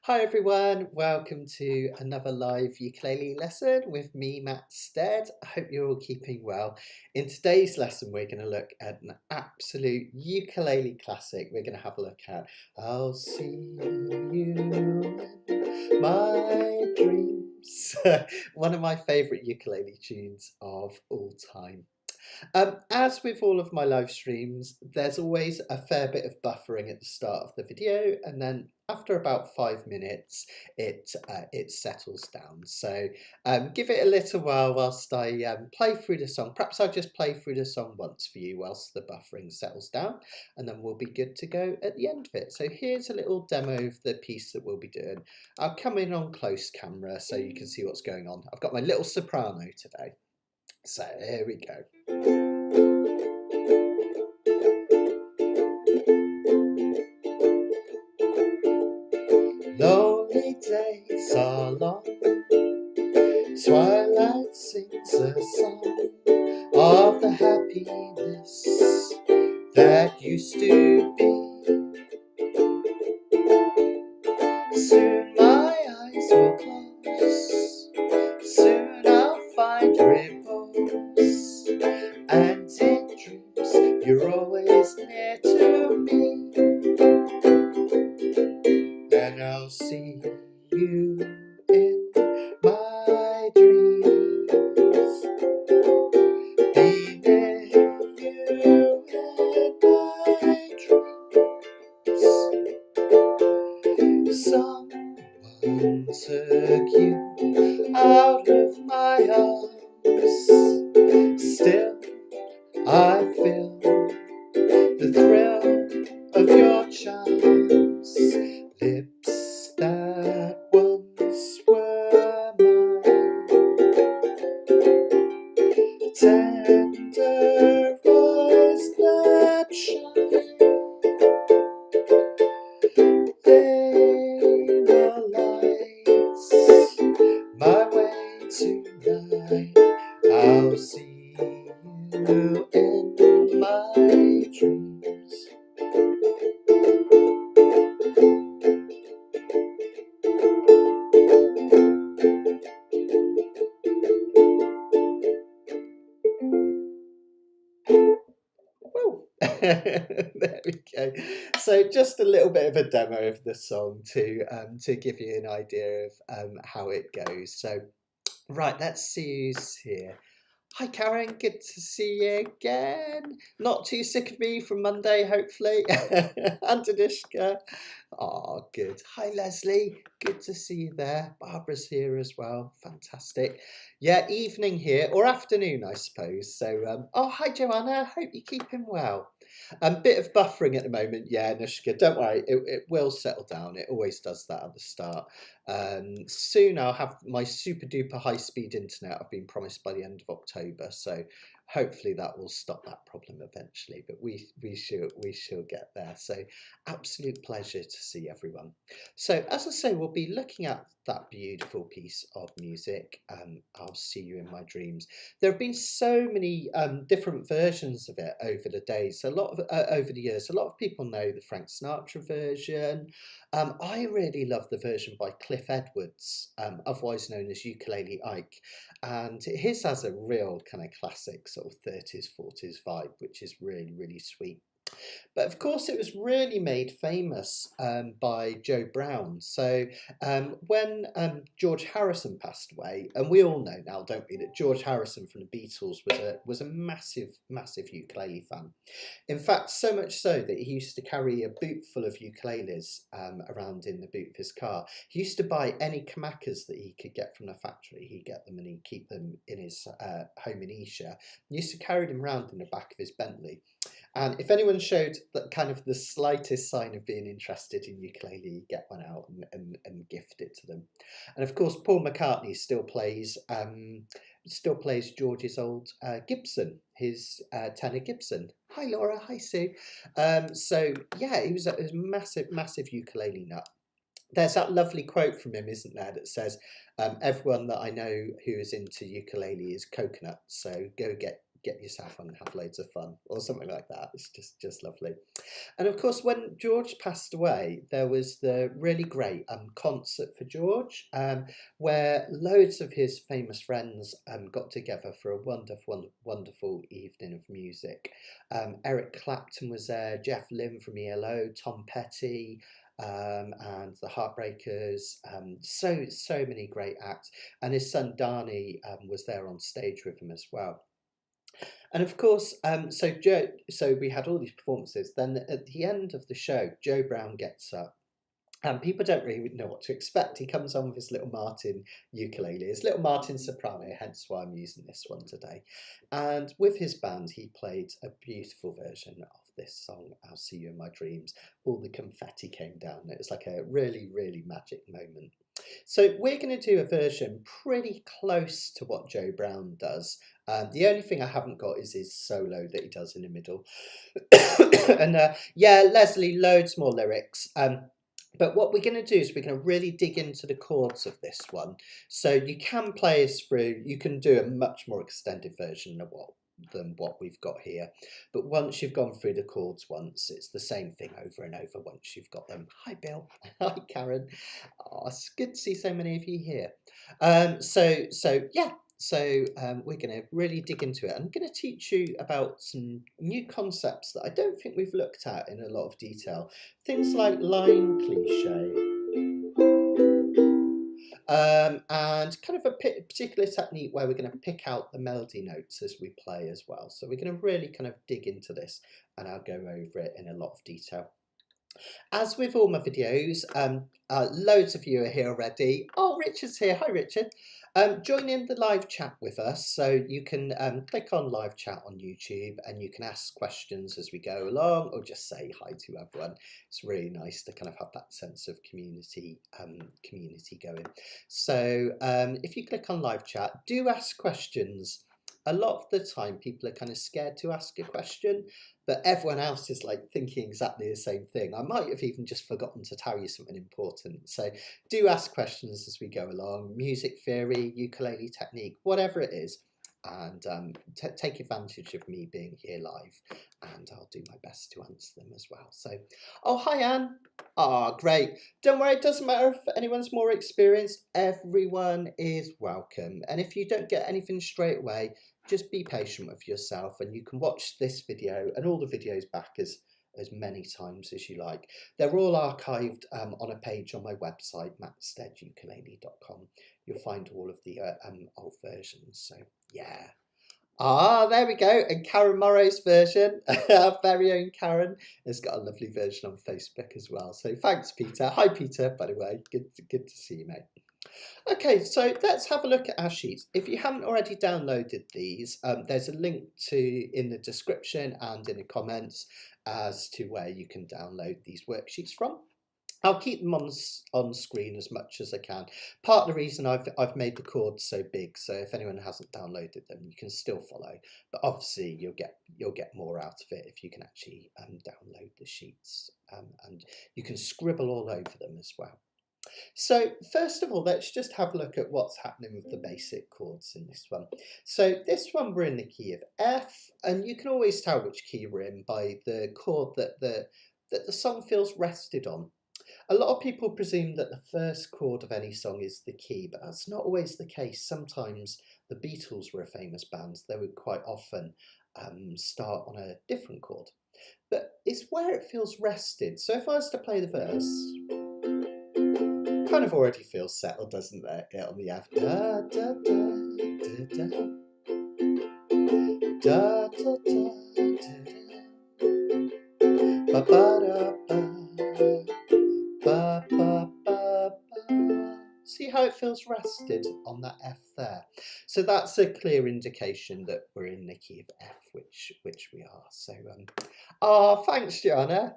Hi everyone, welcome to another live ukulele lesson with me, Matt Stead. I hope you're all keeping well. In today's lesson, we're going to look at an absolute ukulele classic. We're going to have a look at I'll See You in My Dreams, one of my favourite ukulele tunes of all time. As with all of my live streams, there's always a fair bit of buffering at the start of the video, and then after about 5 minutes, it settles down. So give it a little while whilst I play through the song. Perhaps I'll just play through the song once for you whilst the buffering settles down, and then we'll be good to go at the end of it. So here's a little demo of the piece that we'll be doing. I'll come in on close camera so you can see what's going on. I've got my little soprano today. So here we go. Lonely days are long, twilight sings a song of the happiness that used to be. Soon my eyes will close, soon I'll find repose, and in dreams you're always near to me. And I'll see you in my dreams, be near you in my dreams. Someone took you out of my arms, still I feel the thrill of your charms, lips that once were mine, tender eyes that shine, they were lights my way tonight. I'll see you in my dreams. There we go. So just a little bit of a demo of the song to give you an idea of how it goes. So right, let's see who's here. Hi Karen, good to see you again. Not too sick of me from Monday, hopefully. And Anishka. Oh, good. Hi Leslie, good to see you there. Barbara's here as well, fantastic. Yeah, evening here, or afternoon I suppose. So, oh hi Joanna, hope you're keeping well. Bit of buffering at the moment, yeah, Anushka, don't worry, it will settle down. It always does that at the start. Soon I'll have my super duper high speed internet. I've been promised by the end of October, so hopefully that will stop that problem eventually. But we shall get there. So absolute pleasure to see everyone. So as I say, we'll be looking at that beautiful piece of music. I'll see you in my dreams. There have been so many different versions of it over the days. Over the years. A lot of people know the Frank Sinatra version. I really love the version by Cliff Edwards, otherwise known as Ukulele Ike, and his has a real kind of classic sort of 30s, 40s vibe, which is really, really sweet. But of course, it was really made famous by Joe Brown. So when George Harrison passed away, and we all know now, don't we, that George Harrison from the Beatles was a massive, massive ukulele fan. In fact, so much so that he used to carry a boot full of ukuleles around in the boot of his car. He used to buy any kamakas that he could get from the factory. He'd get them and he'd keep them in his home in Isham. He used to carry them around in the back of his Bentley. And if anyone showed that kind of the slightest sign of being interested in ukulele, get one out and gift it to them. And of course, Paul McCartney still plays George's old Gibson, his tenor Gibson. Hi Laura, hi Sue. So yeah, he was a massive, massive ukulele nut. There's that lovely quote from him, isn't there, that says, everyone that I know who is into ukulele is coconut, so go get get yourself on and have loads of fun, or something like that. It's just lovely. And of course, when George passed away, there was the really great concert for George, where loads of his famous friends got together for a wonderful evening of music. Eric Clapton was there, Jeff Lynne from ELO, Tom Petty, and the Heartbreakers, so many great acts, and his son Darnie was there on stage with him as well. And of course, so we had all these performances. Then at the end of the show, Joe Brown gets up. And people don't really know what to expect. He comes on with his little Martin ukulele, his little Martin soprano, hence why I'm using this one today. And with his band, he played a beautiful version of this song, I'll See You in My Dreams. All the confetti came down. It was like a really, really magic moment. So we're going to do a version pretty close to what Joe Brown does. The only thing I haven't got is his solo that he does in the middle. And yeah, Leslie, loads more lyrics. But what we're going to do is we're going to really dig into the chords of this one. So you can play us through, you can do a much more extended version of than what we've got here. But once you've gone through the chords once, it's the same thing over and over once you've got them. Hi, Bill. Hi, Karen. Oh, it's good to see so many of you here. So we're going to really dig into it. I'm going to teach you about some new concepts that I don't think we've looked at in a lot of detail. Things like line cliche. And kind of a particular technique where we're going to pick out the melody notes as we play as well. So we're going to really kind of dig into this, and I'll go over it in a lot of detail. As with all my videos, loads of you are here already. Oh, Richard's here. Hi, Richard. Join in the live chat with us. So you can click on live chat on YouTube, and you can ask questions as we go along, or just say hi to everyone. It's really nice to kind of have that sense of community going. So if you click on live chat, do ask questions. A lot of the time people are kind of scared to ask a question, but everyone else is like thinking exactly the same thing. I might have even just forgotten to tell you something important. So do ask questions as we go along. Music theory, ukulele technique, whatever it is. And take advantage of me being here live, and I'll do my best to answer them as well. So, oh, hi, Anne. Ah, great. Don't worry, it doesn't matter if anyone's more experienced. Everyone is welcome. And if you don't get anything straight away, just be patient with yourself, and you can watch this video and all the videos back as many times as you like. They're all archived on a page on my website, mattsteadukulele.com. You'll find all of the old versions. So yeah. Ah, there we go. And Karen Morrow's version, our very own Karen, has got a lovely version on Facebook as well. So thanks, Peter. Hi, Peter, by the way. Good to see you, mate. Okay, so let's have a look at our sheets. If you haven't already downloaded these, there's a link in the description and in the comments as to where you can download these worksheets from. I'll keep them on screen as much as I can. Part of the reason I've made the chords so big, so if anyone hasn't downloaded them, you can still follow. But obviously you'll get more out of it if you can actually download the sheets, and you can scribble all over them as well. So first of all, let's just have a look at what's happening with the basic chords in this one. So this one we're in the key of F, and you can always tell which key we're in by the chord that the song feels rested on. A lot of people presume that the first chord of any song is the key, but that's not always the case. Sometimes the Beatles were a famous band. They would quite often start on a different chord. But it's where it feels rested. So if I was to play the verse, kind of already feels settled, doesn't it? On the F. Da, da, da, da, da, da, da, da, da, ba, ba, da, ba, ba, ba, ba. See how it feels rested on that F there? So that's a clear indication that we're in the key of F, which we are. So oh, thanks, Joanna.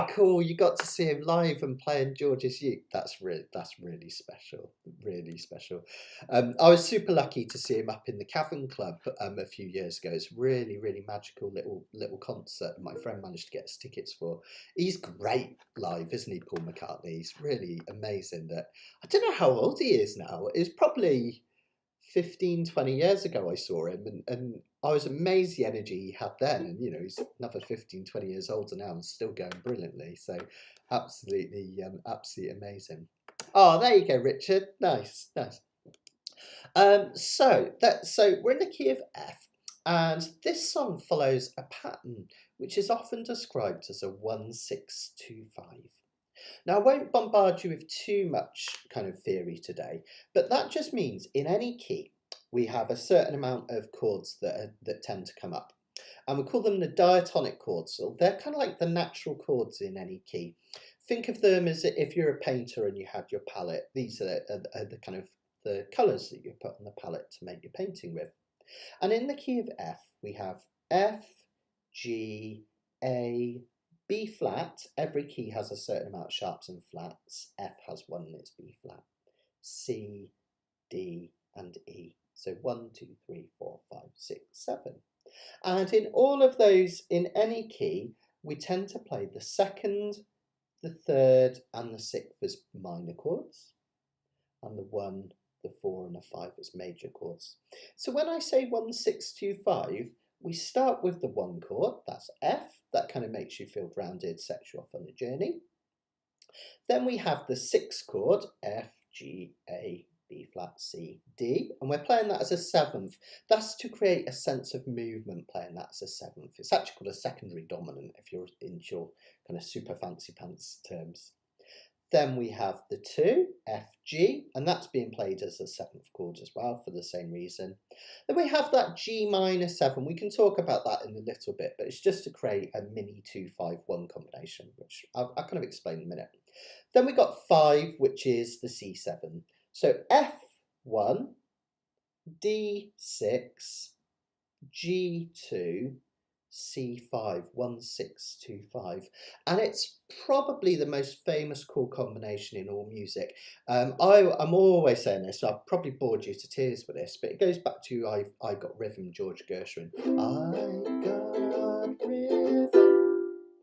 Cool. You got to see him live and playing George's uke. That's really special. Really special. I was super lucky to see him up in the Cavern Club a few years ago. It's really magical little concert my friend managed to get us tickets for. He's great live, isn't he, Paul McCartney? He's really amazing. That I don't know how old he is now. He's probably 15, 20 years ago I saw him, and I was amazed the energy he had then. And, you know, he's another 15, 20 years older now and still going brilliantly. So absolutely, absolutely amazing. Oh, there you go, Richard. Nice, nice. So we're in the key of F, and this song follows a pattern which is often described as a 1-6-2-5. Now, I won't bombard you with too much kind of theory today, but that just means in any key we have a certain amount of chords that tend to come up, and we call them the diatonic chords. So they're kind of like the natural chords in any key. Think of them as if you're a painter and you have your palette. These are the kind of the colours that you put on the palette to make your painting with. And in the key of F, we have F, G, A, B flat. Every key has a certain amount of sharps and flats. F has one and it's B flat. C, D, and E. So 1, 2, 3, 4, 5, 6, 7. And in all of those, in any key, we tend to play the second, the third, and the sixth as minor chords, and the 1, the 4, and the 5 as major chords. So when I say 1-6-2-5, we start with the 1 chord, that's F, that kind of makes you feel grounded, sets you off on a journey. Then we have the 6th chord, F, G, A, B flat, C, D, and we're playing that as a 7th. That's to create a sense of movement, playing that as a 7th. It's actually called a secondary dominant if you're into your kind of super fancy pants terms. Then we have the 2, F, G, and that's being played as a 7th chord as well for the same reason. Then we have that G minor 7. We can talk about that in a little bit, but it's just to create a mini 2-5-1 combination, which I'll kind of explain in a minute. Then we got 5, which is the C7. So F1, D6, G2, C5, 1-6-2-5, and it's probably the most famous chord combination in all music. I'm always saying this, so I've probably bored you to tears with this, but it goes back to I Got Rhythm, George Gershwin. I got rhythm,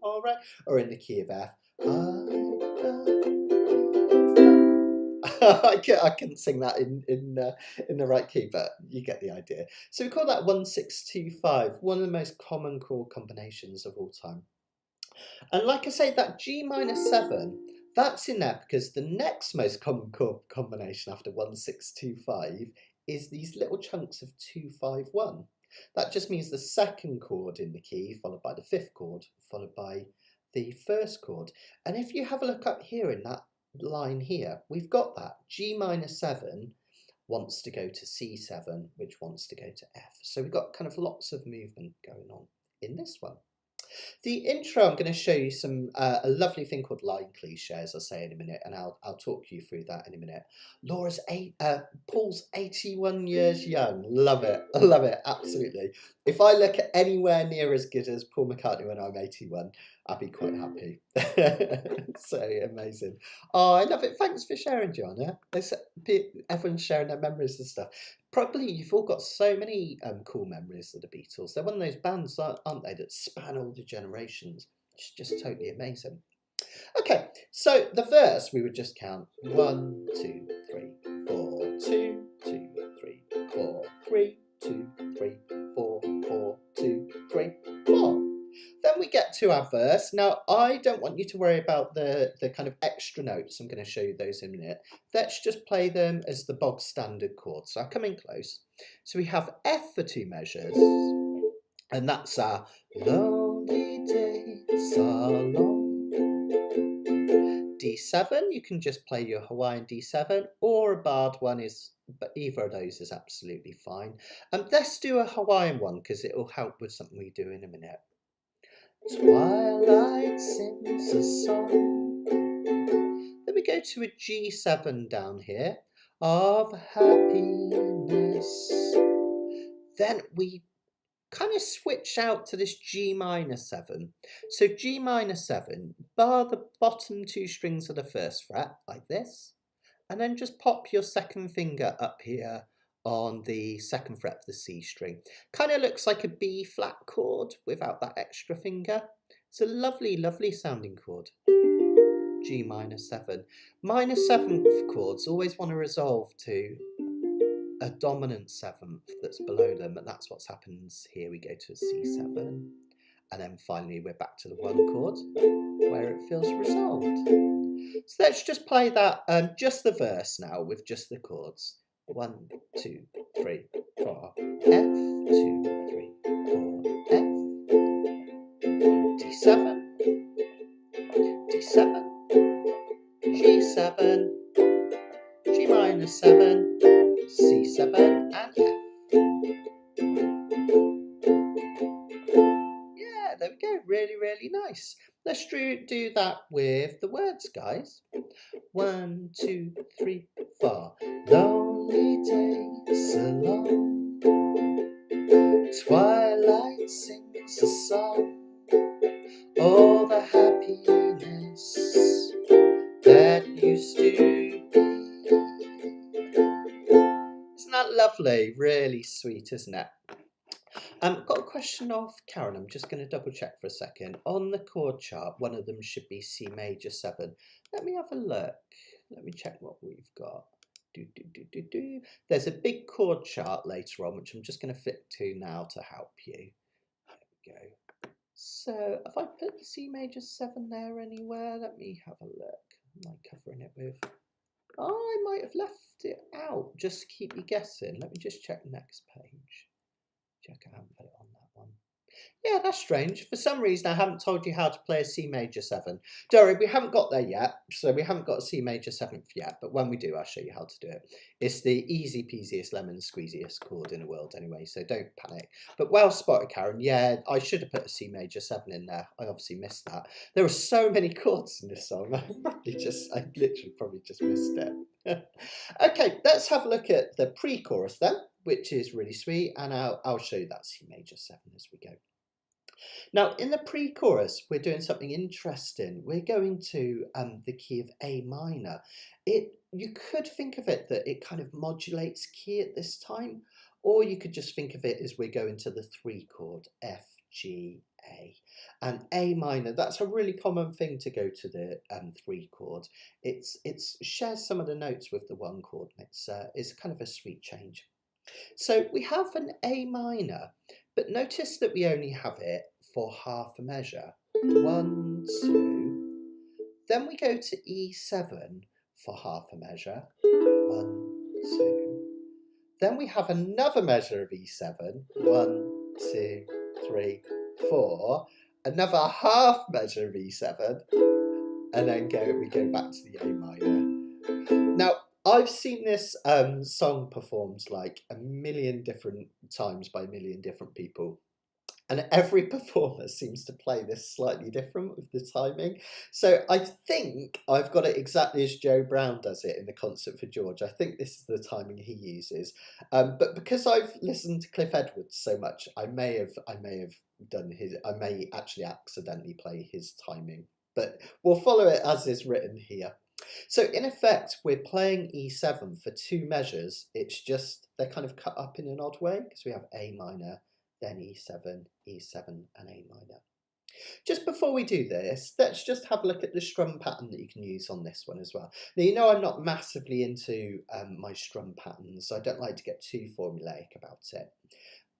all right, or in the key of F. I couldn't sing that in the right key, but you get the idea. So we call that 1-6-2-5, one of the most common chord combinations of all time. And like I say, that G minor 7, that's in there because the next most common chord combination after 1-6-2-5 is these little chunks of 2-5-1. That just means the 2nd chord in the key, followed by the 5th chord, followed by the 1st chord. And if you have a look up here in that line here, we've got that G minor 7 wants to go to C7, which wants to go to F. So we've got kind of lots of movement going on in this one. The intro, I'm going to show you some a lovely thing called line cliche, as I'll say in a minute, and I'll talk you through that in a minute. Paul's 81 years young. Love it. I love it. Absolutely. If I look at anywhere near as good as Paul McCartney when I'm 81, I'd be quite happy. So amazing. Oh, I love it. Thanks for sharing, Joanna. Everyone's sharing their memories and stuff. Probably you've all got so many cool memories of the Beatles. They're one of those bands, aren't they, that span all the generations. It's just totally amazing. Okay, so the verse we would just count 1, 2, 3, 4, 2, 2, 3, 4, 3, 2, 3, 4, 4, 2, 3, 4. Then we get to our verse. Now, I don't want you to worry about the kind of extra notes. I'm going to show you those in a minute. Let's just play them as the bog standard chords. So I'll come in close. So we have F for 2 measures, and that's our lonely days are long. D7, you can just play your Hawaiian D7, or a barred one but either of those is absolutely fine. Let's do a Hawaiian one because it will help with something we do in a minute. Twilight sings a song. Then we go to a G7 down here of happiness. Then we kind of switch out to this G minor 7. So G minor 7, bar the bottom 2 strings of the 1st fret like this, and then just pop your 2nd finger up here on the 2nd fret of the C string. Kind of looks like a B flat chord without that extra finger. It's a lovely, lovely sounding chord. G minor 7. Minor 7th chords always want to resolve to a dominant seventh that's below them, and that's what happens here. We go to a C7, and then finally we're back to the 1 chord where it feels resolved. So let's just play that, just the verse now with just the chords. 1, 2, 3, 4, F, 2, 3, 4, F, D7, D7, G7, G minor 7, C7 and F. Yeah, there we go. Really, really nice. Let's do that with the words, guys. 1, 2, 3, 4. Lonely days alone, twilight sings a song, all the happiness that used to be. Isn't that lovely? Really sweet, isn't it? Got a question off Karen. I'm just going to double check for a second. On the chord chart, one of them should be C major 7. Let me have a look. Let me check what we've got. There's a big chord chart later on, which I'm just going to flip to now to help you. There we go. So, have I put the C major 7 there anywhere? Let me have a look. Am I covering it with? Oh, I might have left it out just to keep you guessing. Let me just check the next page. Check I haven't put it on that one. Yeah, that's strange. For some reason, I haven't told you how to play a C major 7. Don't worry, we haven't got there yet. So we haven't got a C major 7th yet. But when we do, I'll show you how to do it. It's the easy peasiest lemon squeeziest chord in the world anyway. So don't panic. But well spotted, Karen. Yeah, I should have put a C major 7 in there. I obviously missed that. There were so many chords in this song. I literally probably just missed it. Okay, let's have a look at the pre-chorus then, which is really sweet. And I'll show you that C major 7 as we go. Now, in the pre-chorus, we're doing something interesting. We're going to the key of A minor. You could think of it that it kind of modulates key at this time, or you could just think of it as we're going to the 3 chord, F, G, A. And A minor, that's a really common thing to go to the 3 chord. It shares some of the notes with the 1 chord, and it's kind of a sweet change. So we have an A minor, but notice that we only have it for half a measure. 1, 2. Then we go to E7 for half a measure. 1, 2. Then we have another measure of E7. 1, 2, 3, 4. Another half measure of E7. And then we go back to the A minor. Now, I've seen this song performed like a million different times by a million different people. And every performer seems to play this slightly different with the timing. So I think I've got it exactly as Joe Brown does it in the Concert for George. I think this is the timing he uses. But because I've listened to Cliff Edwards so much, I may actually accidentally play his timing. But we'll follow it as is written here. So in effect, we're playing E7 for 2 measures. It's just they're kind of cut up in an odd way because we have A minor, then E7, E7 and A minor. Just before we do this, let's just have a look at the strum pattern that you can use on this one as well. Now, you know I'm not massively into my strum patterns, so I don't like to get too formulaic about it.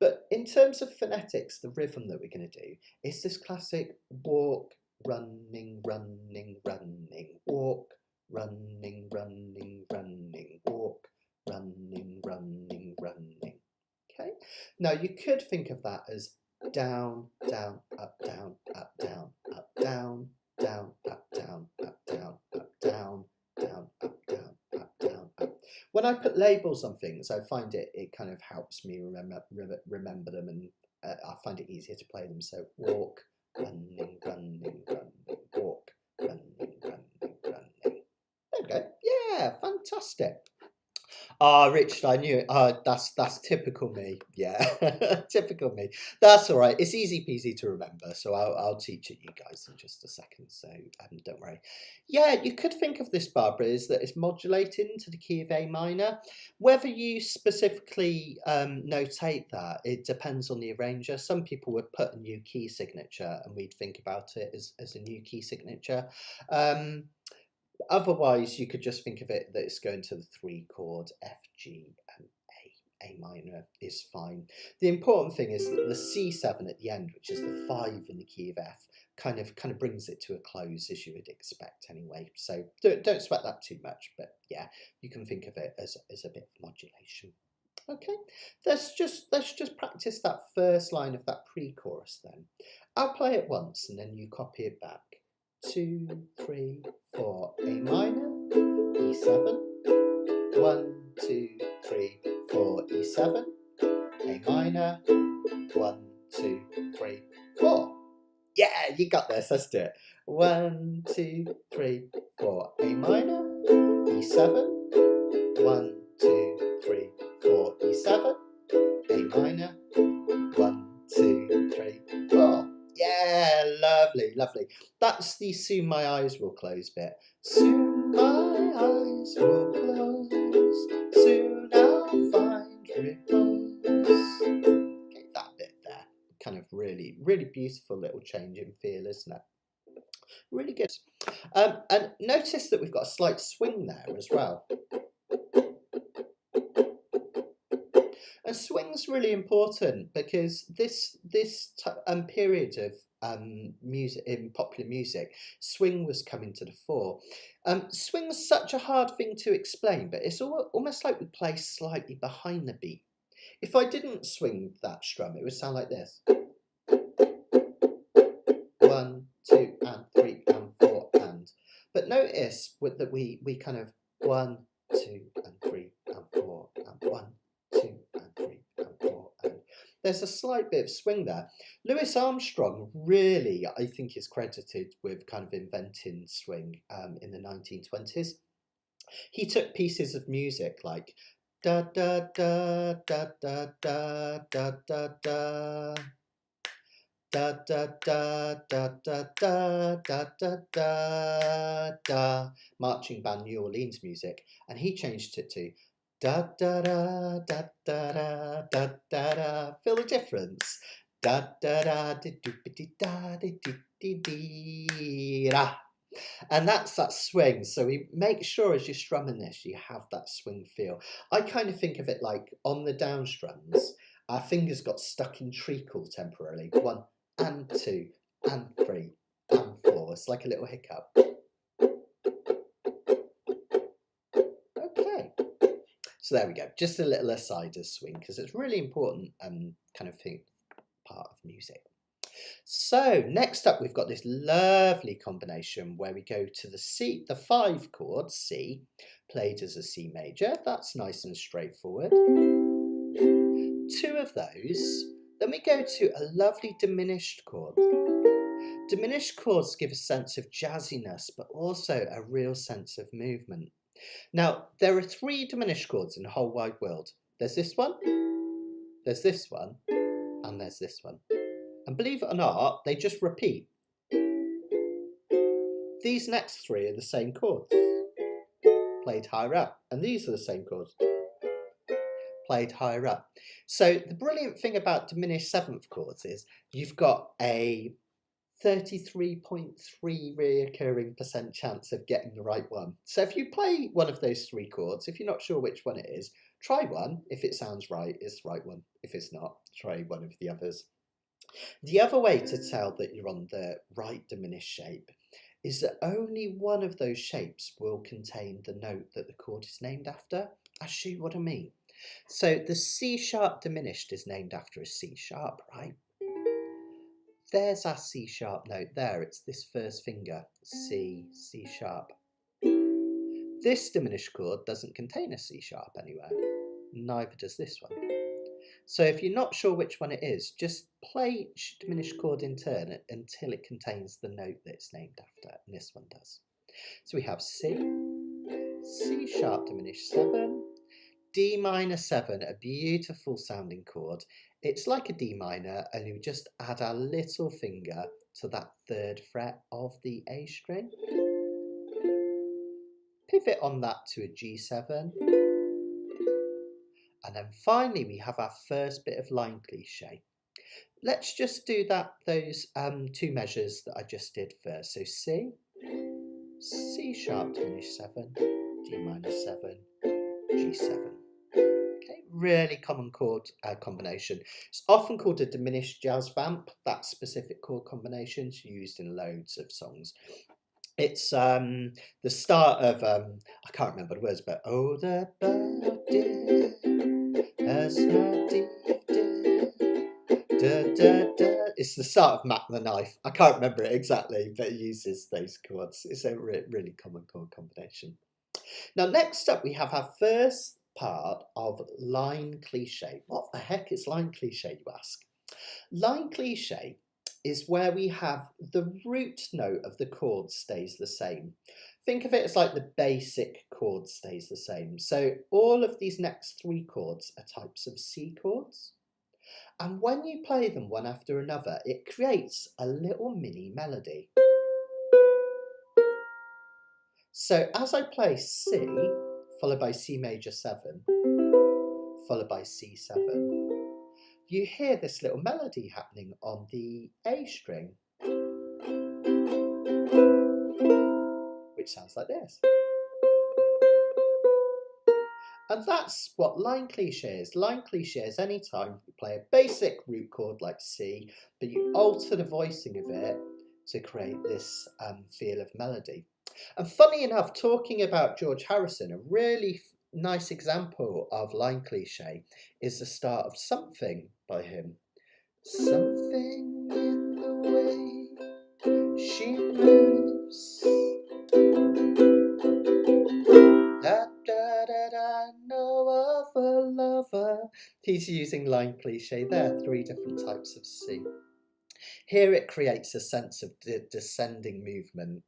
But in terms of phonetics, the rhythm that we're going to do is this classic walk, running, running, running, walk, running, running, running, walk, running, running, running. Okay. Now you could think of that as down, down, up, down, up, down, up, down, down, up, down, up, down, up, down, down, up, down, up, down, up. When I put labels on things, I find it kind of helps me remember them, and I find it easier to play them. So walk, running, running, running, walk, running, running, running. There we go. Yeah, fantastic. Richard, I knew it. That's typical me. Yeah, typical me. That's all right. It's easy peasy to remember, so I'll teach it you guys in just a second. So don't worry. Yeah, you could think of this, Barbara, is that it's modulating to the key of A minor. Whether you specifically notate that, it depends on the arranger. Some people would put a new key signature, and we'd think about it as a new key signature. Otherwise, you could just think of it that it's going to the 3 chord F, G, and A. A minor is fine. The important thing is that the C7 at the end, which is the 5 in the key of F, kind of brings it to a close, as you would expect anyway. So don't sweat that too much, but yeah, you can think of it as a bit of modulation. Okay, let's just practice that first line of that pre-chorus then. I'll play it once and then you copy it back. 2, 3, 4, A minor, E7. 1, 2, 3, 4, E7, A minor. 1, 2, 3, 4. Yeah, you got this. Let's do it. 1, 2, 3, 4, A minor, E7. 1, 2, 3, 4, E7, A minor. 1, 2, 3, 4. Yeah, lovely, lovely. That's the soon my eyes will close bit. Soon my eyes will close, soon I'll find repose. Okay, that bit there. Kind of really, really beautiful little change in feel, isn't it? Really good. And notice that we've got a slight swing there as well. And swing's really important because this period of music in popular music, swing was coming to the fore. Swing's such a hard thing to explain, but it's almost like we play slightly behind the beat. If I didn't swing that strum, it would sound like this. 1, 2, and 3, and 4, and. But notice that we kind of 1, 2, and 3, and 4, and 1, 2, and 3, and 4, and. There's a slight bit of swing there. Louis Armstrong really, I think, is credited with kind of inventing swing in the 1920s. He took pieces of music like da da da da da da da da da. Da da da da da da da da da da, marching band New Orleans music, and he changed it to da da da da da da da da da. Feel the difference? Da da da da da da da. And that's that swing. So we make sure as you're strumming this, you have that swing feel. I kind of think of it like on the down strums, our fingers got stuck in treacle temporarily. 1 and 2 and 3 and 4. It's like a little hiccup. Okay. So there we go. Just a little aside of swing because it's really important kind of thing, part of music. So next up we've got this lovely combination where we go to the C, the 5 chord C, played as a C major. That's nice and straightforward. 2 of those. Then we go to a lovely diminished chord. Diminished chords give a sense of jazziness, but also a real sense of movement. Now, there are 3 diminished chords in the whole wide world. There's this one, there's this one, and there's this one. And believe it or not, they just repeat. These next 3 are the same chords, played higher up. And these are the same chords, played higher up. So the brilliant thing about diminished 7th chords is you've got a 33.3 reoccurring % chance of getting the right one. So if you play one of those 3 chords, if you're not sure which one it is, try one. If it sounds right, it's the right one. If it's not, try one of the others. The other way to tell that you're on the right diminished shape is that only one of those shapes will contain the note that the chord is named after. I'll show you what I mean. So the C sharp diminished is named after a C sharp, right? There's our C sharp note there. It's this first finger, C, C sharp. This diminished chord doesn't contain a C sharp anywhere. Neither does this one. So if you're not sure which one it is, just play each diminished chord in turn until it contains the note that it's named after, and this one does. So we have C, C sharp diminished 7, D minor 7, a beautiful sounding chord. It's like a D minor, only we just add our little finger to that 3rd fret of the A string. Pivot on that to a G7. And then finally we have our first bit of line cliche. Let's just do those 2 measures that I just did first. So C, C sharp diminished 7, D minor 7, G7. Okay, really common chord combination. It's often called a diminished jazz vamp. That specific chord combination is used in loads of songs. It's the start of I can't remember the words, but oh the body has not deep da, da, da. It's the start of Mac the Knife. I can't remember it exactly, but it uses those chords. It's a really common chord combination. Now, next up, we have our first part of line cliche. What the heck is line cliche, you ask? Line cliche is where we have the root note of the chord stays the same. Think of it as like the basic chord stays the same. So all of these next three chords are types of C chords. And when you play them one after another, it creates a little mini melody. So as I play C, followed by C major 7, followed by C7, you hear this little melody happening on the A string, which sounds like this. And that's what line cliche is. Line cliche is any time you play a basic root chord like C, but you alter the voicing of it to create this feel of melody. And funny enough, talking about George Harrison, a really nice example of line cliche is the start of Something by him. Something in the way she moves, da da da da, know of a lover. He's using line cliche there, 3 different types of C. Here it creates a sense of descending movement.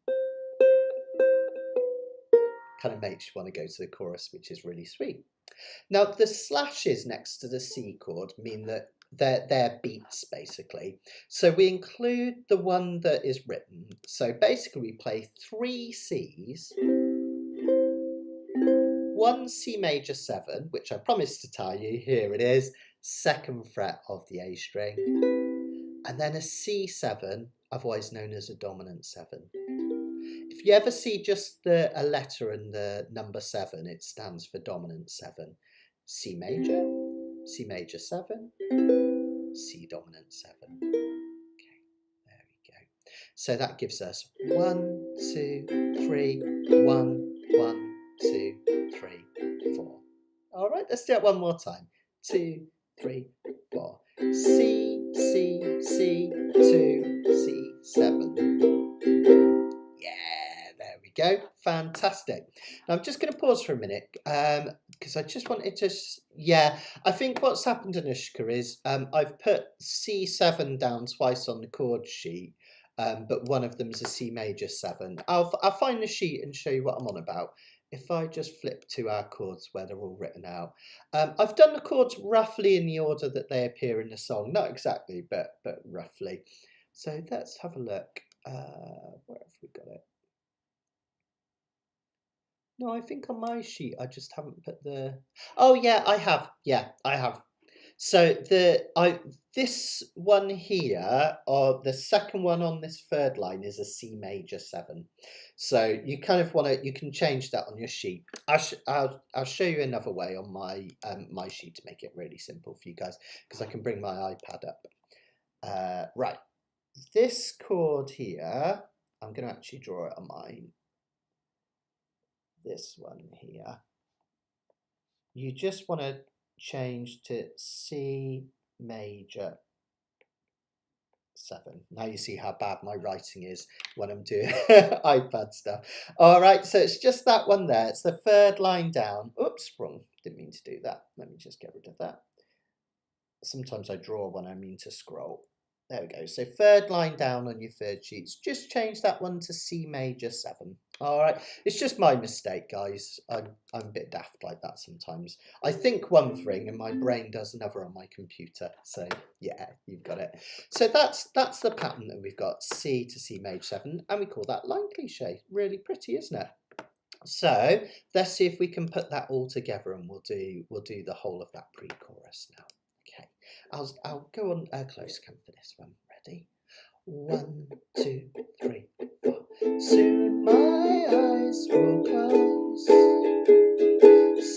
Kind of makes you want to go to the chorus, which is really sweet. Now, the slashes next to the C chord mean that they're beats, basically. So we include the one that is written. So basically we play 3 Cs, 1 C major 7, which I promised to tell you, here it is, 2nd fret of the A string, and then a C7, otherwise known as a dominant 7. If you ever see just a letter and the number 7, it stands for dominant 7. C major 7, C dominant 7. Okay, there we go. So that gives us 1, 2, 3, 1, 1, 2, 3, 4. All right, let's do it one more time. 2, 3, 4. C, C, C, 2, C, 7. Go, fantastic. Now I'm just going to pause for a minute because I just wanted to, I think what's happened, Anushka, is I've put C7 down twice on the chord sheet, but one of them is a C major 7. I'll find the sheet and show you what I'm on about. If I just flip to our chords where they're all written out. I've done the chords roughly in the order that they appear in the song, not exactly, but roughly. So let's have a look. Where have we got it? No, I think on my sheet I just haven't put the. Oh yeah, I have. Yeah, I have. So this one here, or the second one on this 3rd line, is a C major 7. So you kind of want to. You can change that on your sheet. I'll show you another way on my my sheet to make it really simple for you guys, because I can bring my iPad up. Right, this chord here, I'm going to actually draw it on mine. This one here, you just want to change to C major 7. Now you see how bad my writing is when I'm doing iPad stuff. All right, so it's just that one there. It's the 3rd line down. Oops, wrong. Didn't mean to do that. Let me just get rid of that. Sometimes I draw when I mean to scroll. There we go. So 3rd line down on your 3rd sheets. Just change that one to C major 7. All right. It's just my mistake, guys. I'm a bit daft like that sometimes. I think one thing and my brain does another on my computer. So yeah, you've got it. So that's the pattern that we've got, C to C major 7, and we call that line cliche. Really pretty, isn't it? So let's see if we can put that all together, and we'll do the whole of that pre-chorus now. Okay, I'll go on close cam for this one. Ready? 1, 2, 3, 4. Soon my eyes will close.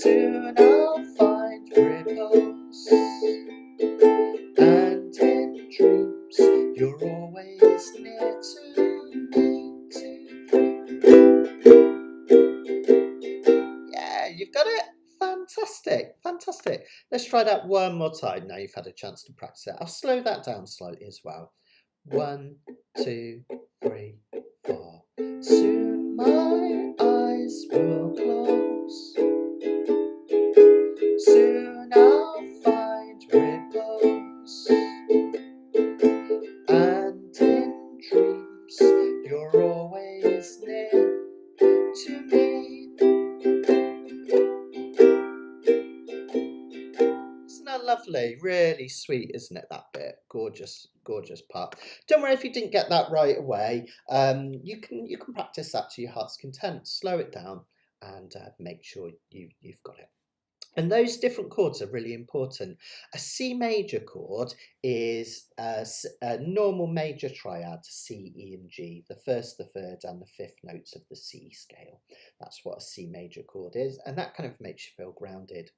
Soon I'll find Let's try that one more time. Now you've had a chance to practice it. I'll slow that down slightly as well. 1, 2, 3, 4. Soon my eyes will close. Soon I'll find repose. And in dreams you're always near to me. Isn't that lovely? Really sweet, isn't it, that bit? Gorgeous, gorgeous part. Don't worry if you didn't get that right away. You can practice that to your heart's content. Slow it down and make sure you've got it. And those different chords are really important. A C major chord is a normal major triad, C, E and G, the first, the third and the fifth notes of the C scale. That's what a C major chord is, and that kind of makes you feel grounded.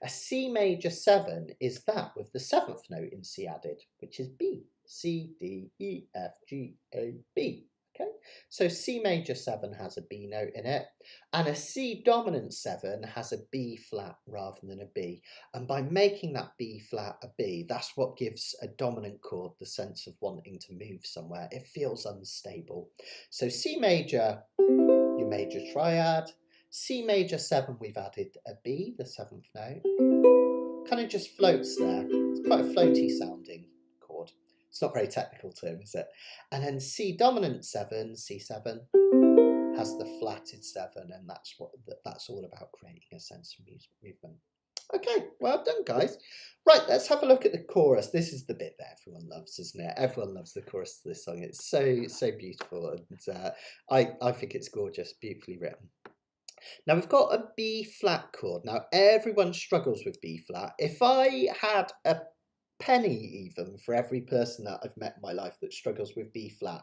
A C major 7 is that with the seventh note in C added, which is B, C, D, E, F, G, A, B. Okay, so C major 7 has a B note in it, and a C dominant 7 has a B flat rather than a B. And by making that B flat a B, that's what gives a dominant chord the sense of wanting to move somewhere. It feels unstable. So C major, your major triad. C major 7, we've added a B, the seventh note. Kind of just floats there. It's quite a floaty sounding chord. It's not a very technical term, is it? And then C dominant 7, C7, has the flatted 7, and that's all about creating a sense of movement. Okay, well done, guys. Right, let's have a look at the chorus. This is the bit that everyone loves, isn't it? Everyone loves the chorus to this song. It's so beautiful, and I think it's gorgeous, beautifully written. Now we've got a B flat chord. Now everyone struggles with B flat. If I had a penny even for every person that I've met in my life that struggles with B flat,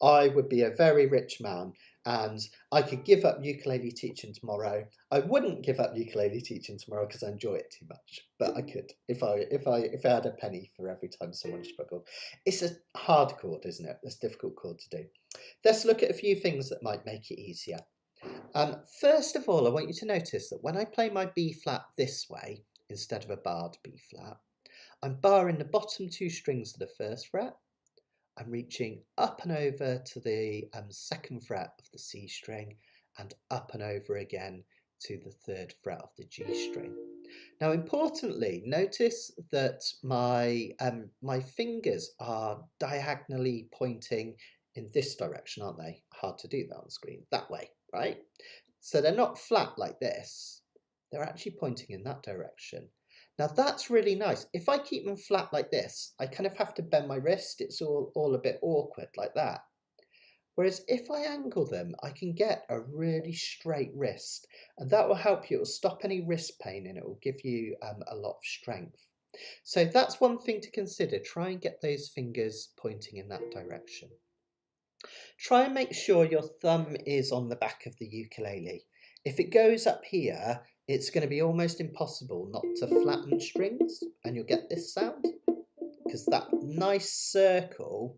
I would be a very rich man, and I could give up ukulele teaching tomorrow. I wouldn't give up ukulele teaching tomorrow because I enjoy it too much, but I could if I had a penny for every time someone struggled. It's a hard chord, isn't it? It's a difficult chord to do. Let's look at a few things that might make it easier. First of all, I want you to notice that when I play my B flat this way instead of a barred B flat, I'm barring the bottom two strings of the first fret. I'm reaching up and over to the second fret of the C string and up and over again to the third fret of the G string. Now, importantly, notice that my fingers are diagonally pointing in this direction, aren't they? Hard to do that on the screen. That way, right? So they're not flat like this. They're actually pointing in that direction. Now that's really nice. If I keep them flat like this, I kind of have to bend my wrist. It's all a bit awkward like that. Whereas if I angle them, I can get a really straight wrist, and that will help you. It will stop any wrist pain and it will give you a lot of strength. So that's one thing to consider. Try and get those fingers pointing in that direction. Try and make sure your thumb is on the back of the ukulele. If it goes up here, it's going to be almost impossible not to flatten strings, and you'll get this sound, because that nice circle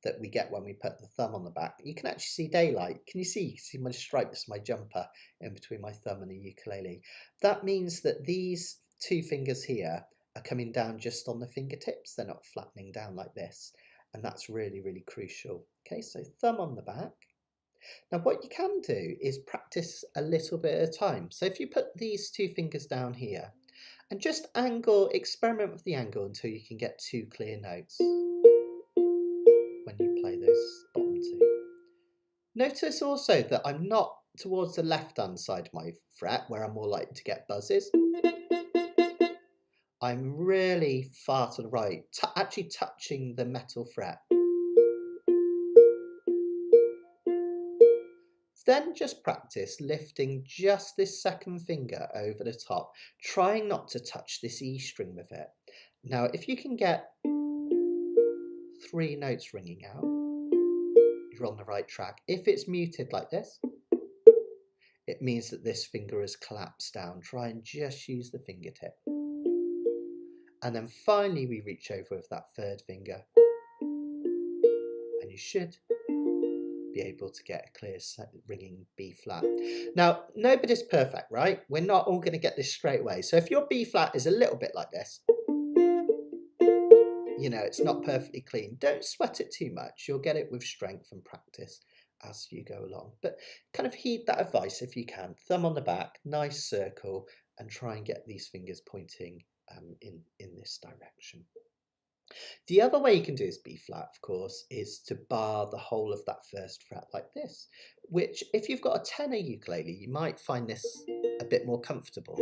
that we get when we put the thumb on the back, you can actually see daylight. Can you see? You can see my stripes, my jumper in between my thumb and the ukulele. That means that these two fingers here are coming down just on the fingertips. They're not flattening down like this. And that's really, really crucial. Okay, so thumb on the back. Now what you can do is practice a little bit at a time. So if you put these two fingers down here and just experiment with the angle until you can get two clear notes when you play those bottom two. Notice also that I'm not towards the left-hand side of my fret where I'm more likely to get buzzes. I'm really far to the right, actually touching the metal fret. Then just practice lifting just this second finger over the top, trying not to touch this E string with it. Now, if you can get 3 notes ringing out, you're on the right track. If it's muted like this, it means that this finger has collapsed down. Try and just use the fingertip. And then finally we reach over with that third finger. And you should be able to get a clear ringing B flat. Now, nobody's perfect, right? We're not all going to get this straight away. So if your B flat is a little bit like this, you know, it's not perfectly clean, don't sweat it too much. You'll get it with strength and practice as you go along. But kind of heed that advice if you can. Thumb on the back, nice circle, and try and get these fingers pointing in this direction. The other way you can do this B flat, of course, is to bar the whole of that first fret like this, which if you've got a tenor ukulele, you might find this a bit more comfortable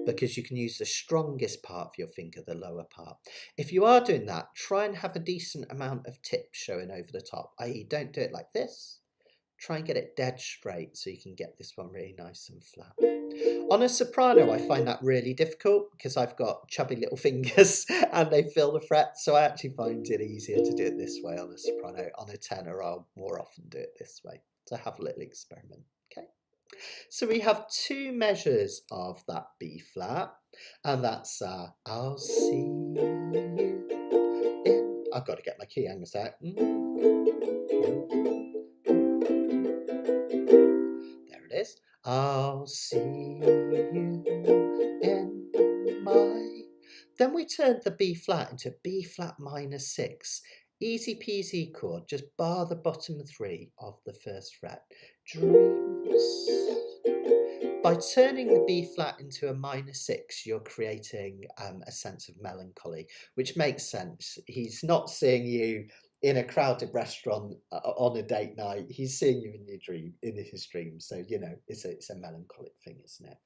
because you can use the strongest part of your finger, the lower part. If you are doing that, try and have a decent amount of tips showing over the top, i.e. don't do it like this. Try and get it dead straight so you can get this one really nice and flat. On a soprano, I find that really difficult because I've got chubby little fingers and they fill the frets, so I actually find it easier to do it this way on a soprano. On a tenor, I'll more often do it this way. So have a little experiment, okay? So we have two measures of that B flat, and that's I'll see you in... I've got to get my key hangers out. There it is. I'll see you in my... Then we turned the B flat into B flat minor 6. Easy peasy chord, just bar the bottom 3 of the first fret. Dreams. By turning the B flat into a minor 6, you're creating a sense of melancholy, which makes sense. He's not seeing you in a crowded restaurant on a date night. He's seeing you in your dream, in his dream. So, you know, it's a melancholic thing, isn't it?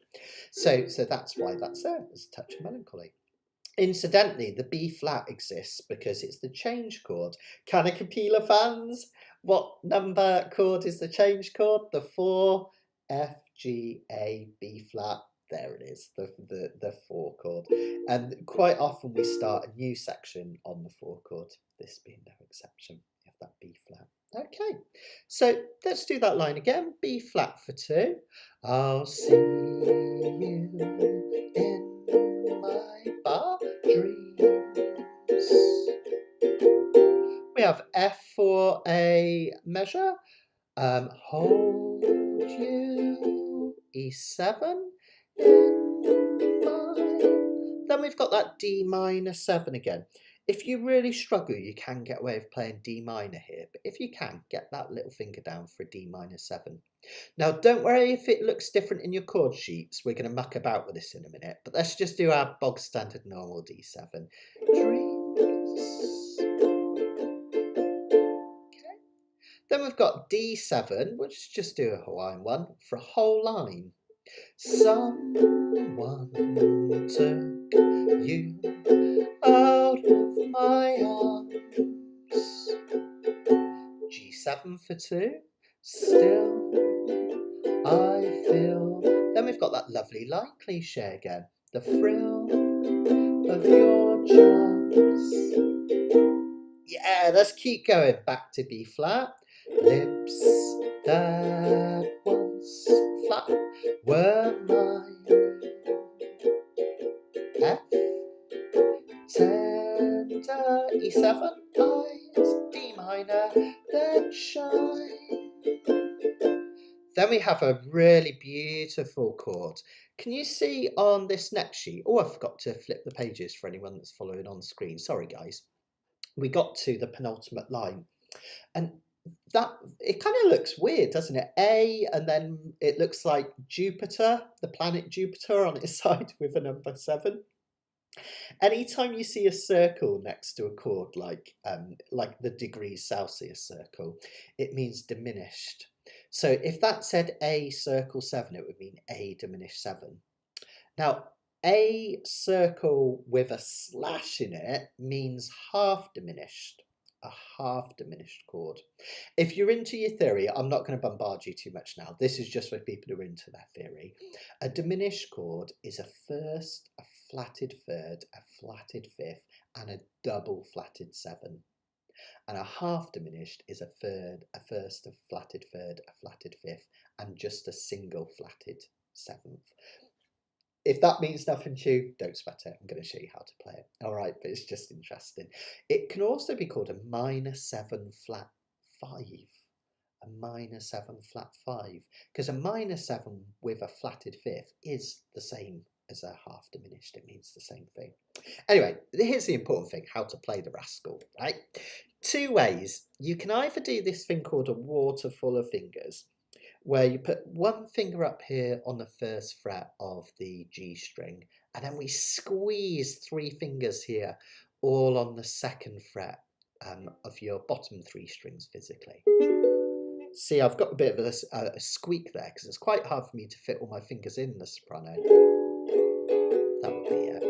So that's why that's there. It's a touch of melancholy. Incidentally, the B flat exists because it's the change chord. Can a Capella fans? What number chord is the change chord? The 4, F, G, A, B flat. There it is, the 4 chord. And quite often we start a new section on the 4 chord, this being no exception. You have that B flat. Okay, so let's do that line again. B flat for 2. I'll see you in my bar dreams. We have F for a measure. Hold you, E7 in my... Then we've got that D minor 7 again. If you really struggle, you can get away with playing D minor here, but if you can, get that little finger down for a D minor 7. Now, don't worry if it looks different in your chord sheets. We're going to muck about with this in a minute, but let's just do our bog standard normal D7. Dreams. Okay. Then we've got D7, we'll just do a Hawaiian one for a whole line. Someone took you out of my arms. G7 for 2. Still I feel. Then we've got that lovely line cliche again. The thrill of your charms. Yeah, let's keep going. Back to B flat. Lips that once flat were mine. F, tender, E7, eyes, D minor, that shine. Then we have a really beautiful chord. Can you see on this next sheet? Oh, I forgot to flip the pages for anyone that's following on screen. Sorry, guys. We got to the penultimate line. And that, it kind of looks weird, doesn't it? A, and then it looks like Jupiter, the planet Jupiter on its side with a number 7. Anytime you see a circle next to a chord like the degrees Celsius circle, it means diminished. So if that said A circle 7, it would mean A diminished 7. Now, A circle with a slash in it means half diminished, a half diminished chord. If you're into your theory, I'm not going to bombard you too much now. This is just for people who are into their theory. A diminished chord is a first, a flatted third, a flatted fifth, and a double flatted 7. And a half diminished is a third, a first, a flatted third, a flatted fifth, and just a single flatted 7th. If that means nothing to you, don't sweat it. I'm going to show you how to play it. All right, but it's just interesting. It can also be called a minor 7 flat 5. a minor 7 flat 5, because a minor 7 with a flatted fifth is the same as a half diminished. It means the same thing. Anyway, here's the important thing, how to play the rascal, right? 2 ways. You can either do this thing called a waterfall of fingers, where you put one finger up here on the first fret of the G string, and then we squeeze 3 fingers here, all on the second fret of your bottom 3 strings physically. See, I've got a bit of a squeak there, because it's quite hard for me to fit all my fingers in the soprano. That would be it.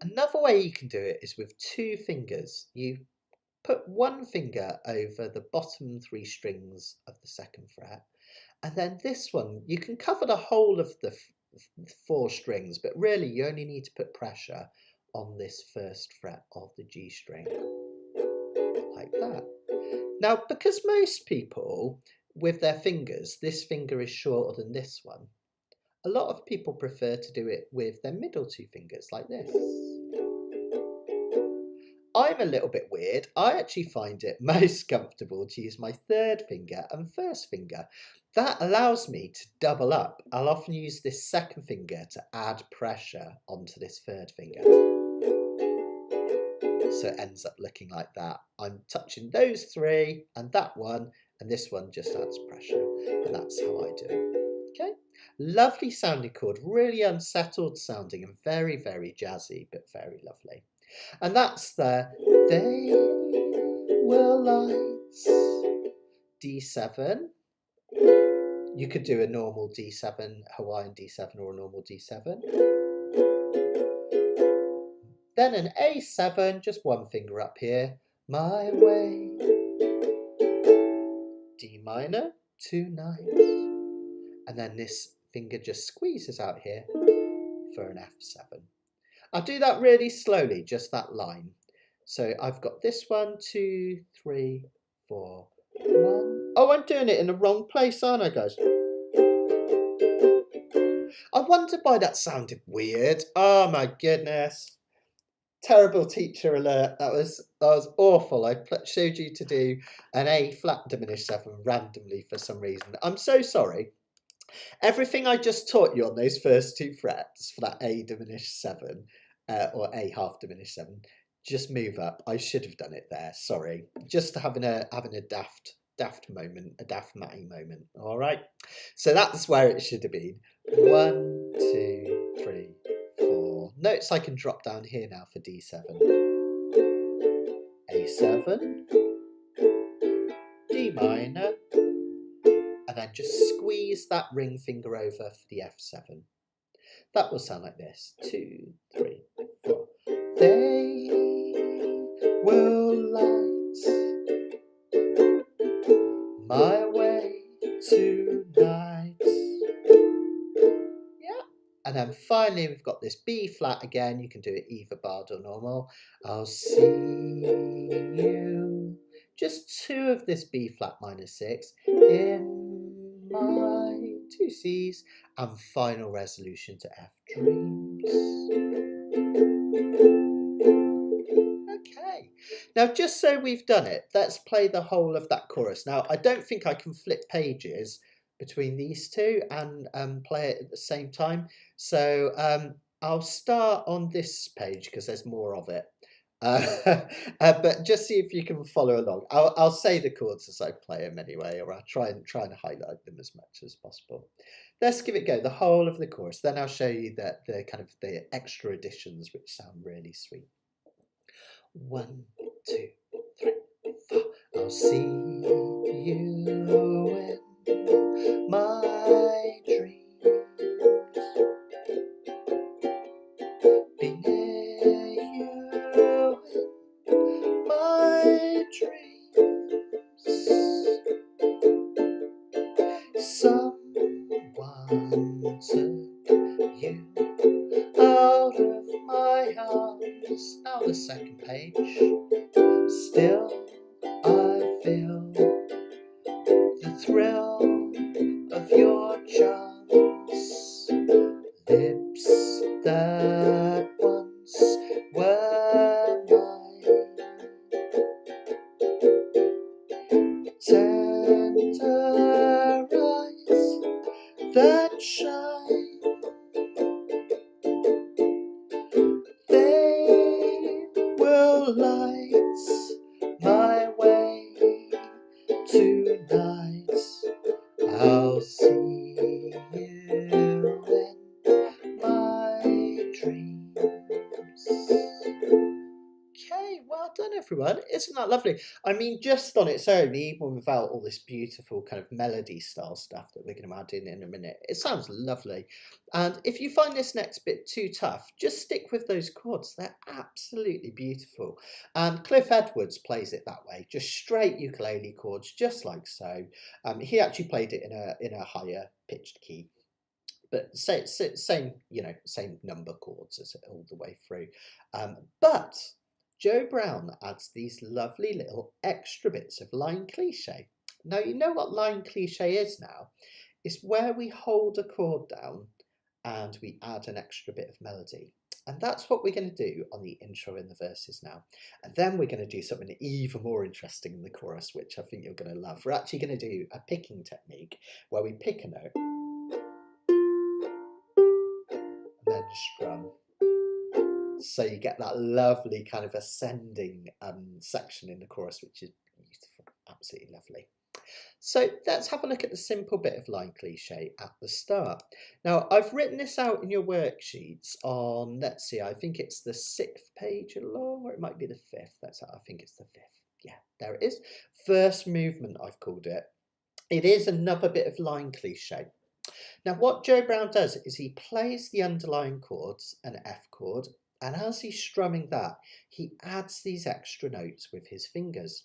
Another way you can do it is with 2 fingers. You put one finger over the bottom 3 strings of the second fret, and then this one, you can cover the whole of the 4 strings, but really you only need to put pressure on this first fret of the G string, like that. Now, because most people, with their fingers, this finger is shorter than this one, a lot of people prefer to do it with their middle 2 fingers, like this. I'm a little bit weird. I actually find it most comfortable to use my 3rd finger and 1st finger. That allows me to double up. I'll often use this 2nd finger to add pressure onto this 3rd finger. So it ends up looking like that. I'm touching those 3 and that one, and this one just adds pressure. And that's how I do it. Okay? Lovely sounding chord, really unsettled sounding and very, very jazzy, but very lovely. And that's the They Will Lights, D7. You could do a normal D7, Hawaiian D7, or a normal D7. Then an A7, just one finger up here, My Way, D minor, 2 9s. And then this finger just squeezes out here for an F7. I'll do that really slowly, just that line. So I've got this 1, 2, 3, 4, 1. Oh, I'm doing it in the wrong place, aren't I, guys? I wondered why that sounded weird. Oh my goodness. Terrible teacher alert. That was awful. I showed you to do an A flat diminished 7 randomly for some reason. I'm so sorry. Everything I just taught you on those first 2 frets for that A diminished 7 or A half diminished 7, just move up. I should have done it there. Sorry. Just having a daft moment, a daft Matty moment. All right. So that's where it should have been. 1, 2, 3, 4. Notes I can drop down here now for D7. A7, D minor, and then just squeeze that ring finger over for the F7. That will sound like this. 2, 3, 4. They will light my way tonight. Yeah. And then finally we've got this B flat again. You can do it either barred or normal. I'll see you. Just 2 of this B flat minor 6 in my 2 C's, and final resolution to F dreams. Okay, now just so we've done it, let's play the whole of that chorus. Now I don't think I can flip pages between these 2 and play it at the same time, so I'll start on this page because there's more of it. But just see if you can follow along. I'll say the chords as I play them anyway, or I'll try and highlight them as much as possible. Let's give it a go, the whole of the chorus. Then I'll show you that the kind of the extra additions which sound really sweet. 1, 2, 3, 4. I'll see you in my dreams. Be near you in my dreams. Someone took you out of my arms. Now the second page. Still I feel the thrill of your charms. Lips that once were mine. that shine. They will light my way tonight. I'll see you in my dreams. Okay, well done everyone. Isn't that lovely? I mean, just on its own, even without all this beautiful kind of melody style stuff that we're going to add in a minute, it sounds lovely. And if you find this next bit too tough, just stick with those chords. They're absolutely beautiful. And Cliff Edwards plays it that way, just straight ukulele chords, just like so. He actually played it in a higher pitched key. But same, you know, same number chords as all the way through. But Joe Brown adds these lovely little extra bits of line cliche. Now, you know what line cliche is now? It's where we hold a chord down and we add an extra bit of melody. And that's what we're going to do on the intro and the verses now. And then we're going to do something even more interesting in the chorus, which I think you're going to love. We're actually going to do a picking technique where we pick a note and then strum. So you get that lovely kind of ascending section in the chorus, which is beautiful, absolutely lovely. So let's have a look at the simple bit of line cliche at the start. Now, I've written this out in your worksheets on, let's see, I think it's the 6th page along, or it might be the 5th. I think it's the 5th. Yeah, there it is. First movement, I've called it. It is another bit of line cliche. Now, what Joe Brown does is he plays the underlying chords, an F chord, and as he's strumming that, he adds these extra notes with his fingers.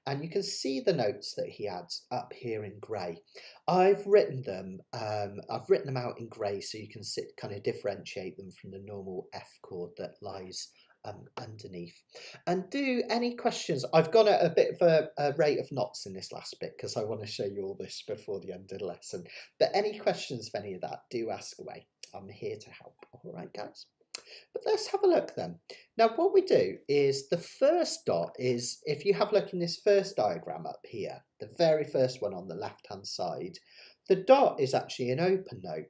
And you can see the notes that he adds up here in grey. I've written them out in grey so you can kind of differentiate them from the normal F chord that lies underneath. And do any questions? I've gone at a bit of a rate of knots in this last bit because I want to show you all this before the end of the lesson. But any questions of any of that, do ask away. I'm here to help. All right, guys. But let's have a look then. Now what we do is the first dot is, if you have a look in this first diagram up here, the very first one on the left hand side, the dot is actually an open note.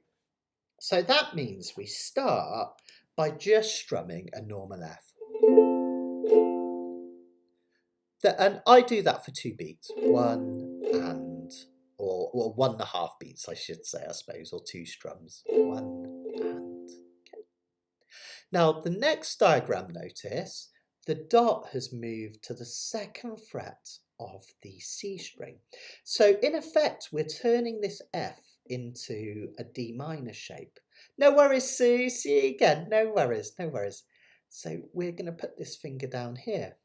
So that means we start by just strumming a normal F. And I do that for 2 beats, 1 and, or 1.5 beats I should say, I suppose, or 2 strums, 1 and. Now, the next diagram, notice, the dot has moved to the 2nd fret of the C string. So, in effect, we're turning this F into a D minor shape. No worries, Sue. See you again. No worries, no worries. So, we're going to put this finger down here.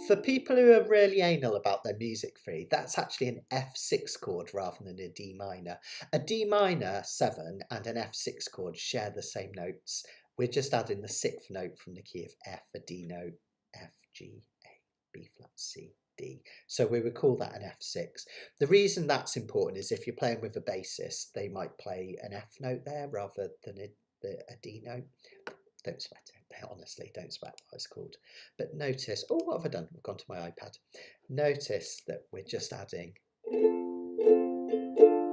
For people who are really anal about their music theory, that's actually an F6 chord rather than a D minor. A D minor 7 and an F6 chord share the same notes. We're just adding the 6th note from the key of F, a D note, F, G, A, B flat, C, D. So we would call that an F6. The reason that's important is if you're playing with a bassist, they might play an F note there rather than a D note. Don't sweat it, honestly, don't sweat what it's called. But notice, oh, what have I done? I've gone to my iPad. Notice that we're just adding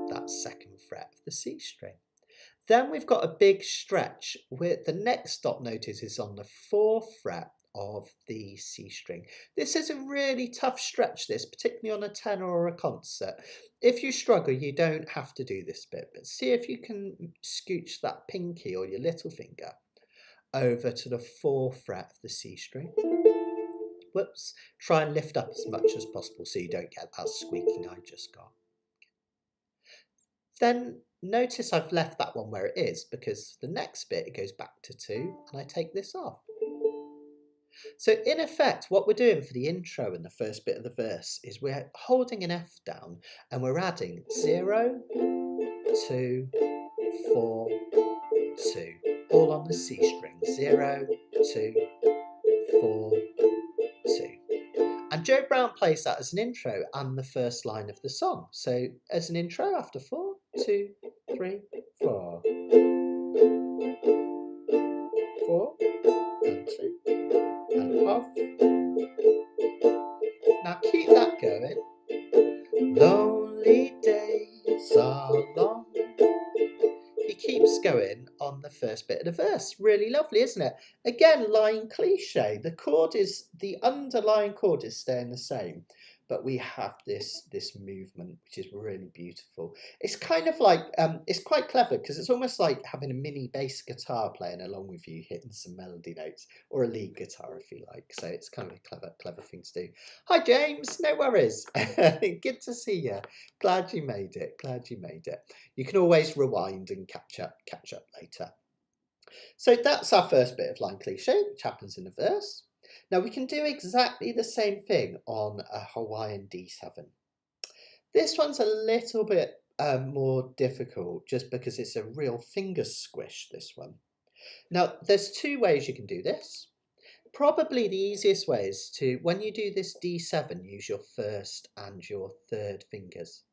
that 2nd fret of the C string. Then we've got a big stretch where the next dot, notice, is on the 4th fret of the C string. This is a really tough stretch, this, particularly on a tenor or a concert. If you struggle, you don't have to do this bit, but see if you can scooch that pinky or your little finger over to the 4th fret of the C string. Whoops. Try and lift up as much as possible so you don't get that squeaking I just got. Then notice I've left that one where it is because the next bit it goes back to 2 and I take this off. So in effect, what we're doing for the intro and the first bit of the verse is we're holding an F down and we're adding 0, 2, 4, 2. All on the C string, 0, 2, 4, 2. And Joe Brown plays that as an intro and the first line of the song. So as an intro, after 4, 2, 3, 4. 4 and 2 and off. Now keep that going. Lonely days so long. He keeps going on the first bit of the verse. Really lovely, isn't it? Again, line cliche. The underlying chord is staying the same, but we have this movement, which is really beautiful. It's kind of like, it's quite clever because it's almost like having a mini bass guitar playing along with you, hitting some melody notes, or a lead guitar if you like. So it's kind of a clever thing to do. Hi James, no worries. Good to see you. Glad you made it. You can always rewind and catch up later. So that's our first bit of line cliche, which happens in the verse. Now we can do exactly the same thing on a Hawaiian D7. This one's a little bit more difficult just because it's a real finger squish, this one. Now there's two ways you can do this. Probably the easiest way is to, when you do this D7, use your first and your third fingers.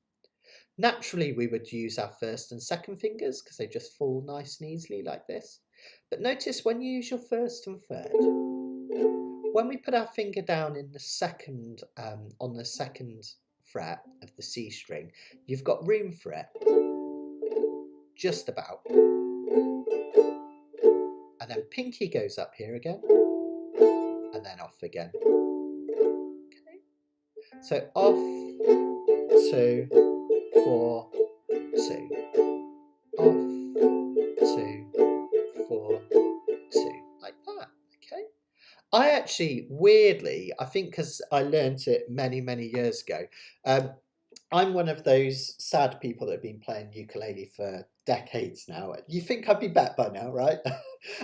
Naturally, we would use our first and second fingers because they just fall nice and easily like this. But notice when you use your first and third, when we put our finger down in the second, on the second fret of the C string, you've got room for it, just about. And then pinky goes up here again, and then off again. Okay. So off, 2, 4, 2, off, 2, 4, 2, like that. Okay. I actually, weirdly, I think because I learned it many years ago, I'm one of those sad people that have been playing ukulele for decades now. You think I'd be better by now, right?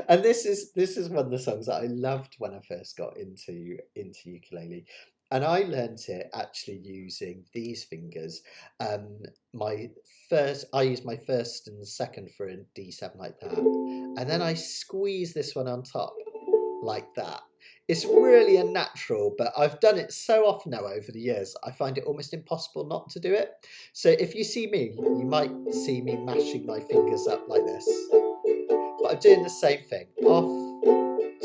And this is one of the songs that I loved when I first got into ukulele. And I learnt it actually using these fingers. I use my first and second for a D7 like that. And then I squeeze this one on top like that. It's really unnatural, but I've done it so often now over the years, I find it almost impossible not to do it. So if you see me, you might see me mashing my fingers up like this. But I'm doing the same thing. Off,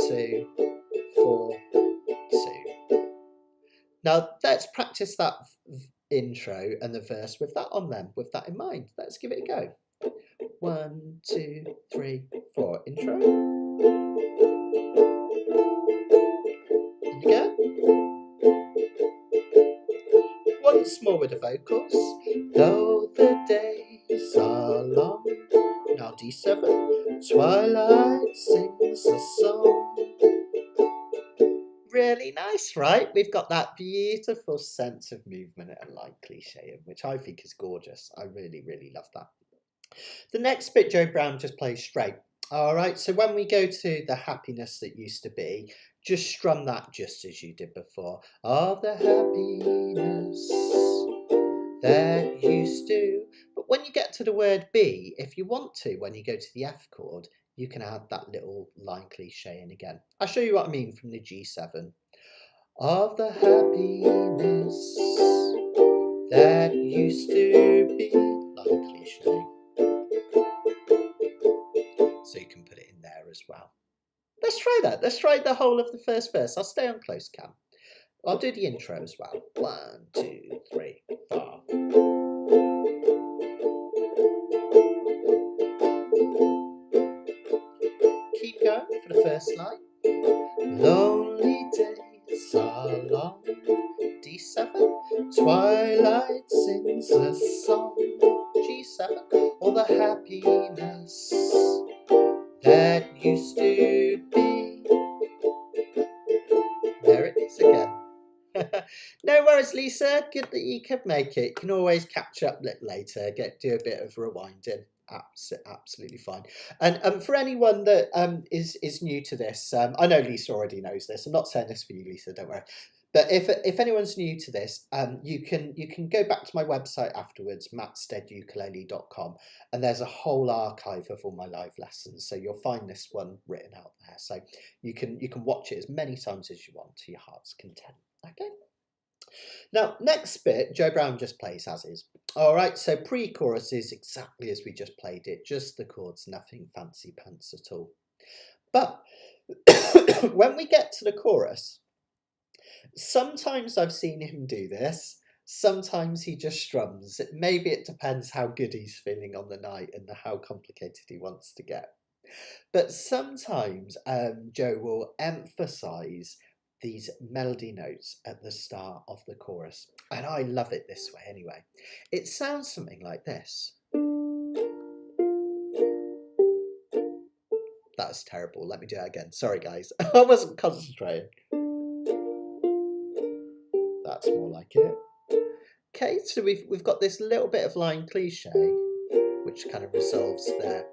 2, 4, 2. Now let's practice that intro and the verse with that on then, with that in mind. Let's give it a go. 1, 2, 3, 4. Intro. And again. Once more with the vocals. Though the days are long. Now D7. Twilight sings a song. Really nice, right? We've got that beautiful sense of movement and line cliche, which I think is gorgeous. I really love that. The next bit Joe Brown just plays straight. All right, so when we go to the happiness that used to be, just strum that just as you did before. Of the happiness that used to. But when you get to the word be, if you want to, when you go to the F chord, you can add that little line cliche in again. I'll show you what I mean from the G7. Of the happiness that used to be, line cliche. So you can put it in there as well. Let's try that. Let's try the whole of the first verse. I'll stay on close cam. I'll do the intro as well. 1, 2, 3, 4. Keep going for the first line. Lonely days are long. D7. Twilight sings a song. G7. All the happiness that used to be. There it is again. No worries, Lisa. Good that you could make it. You can always catch up later. Do a bit of rewinding. Absolutely fine. And for anyone that is new to this, I know Lisa already knows this. I'm not saying this for you, Lisa. Don't worry. But if anyone's new to this, you can go back to my website afterwards, mattsteadukulele.com, and there's a whole archive of all my live lessons. So you'll find this one written out there. So you can watch it as many times as you want to your heart's content. Okay. Now, next bit, Joe Brown just plays as is. All right, so pre-chorus is exactly as we just played it, just the chords, nothing fancy pants at all. But when we get to the chorus, sometimes I've seen him do this, Sometimes he just strums. Maybe it depends how good he's feeling on the night and how complicated he wants to get. But sometimes Joe will emphasize these melody notes at the start of the chorus. And I love it this way anyway. It sounds something like this. That's terrible. Let me do that again. Sorry, guys. I wasn't concentrating. That's more like it. Okay, so we've got this little bit of line cliche, which kind of resolves there.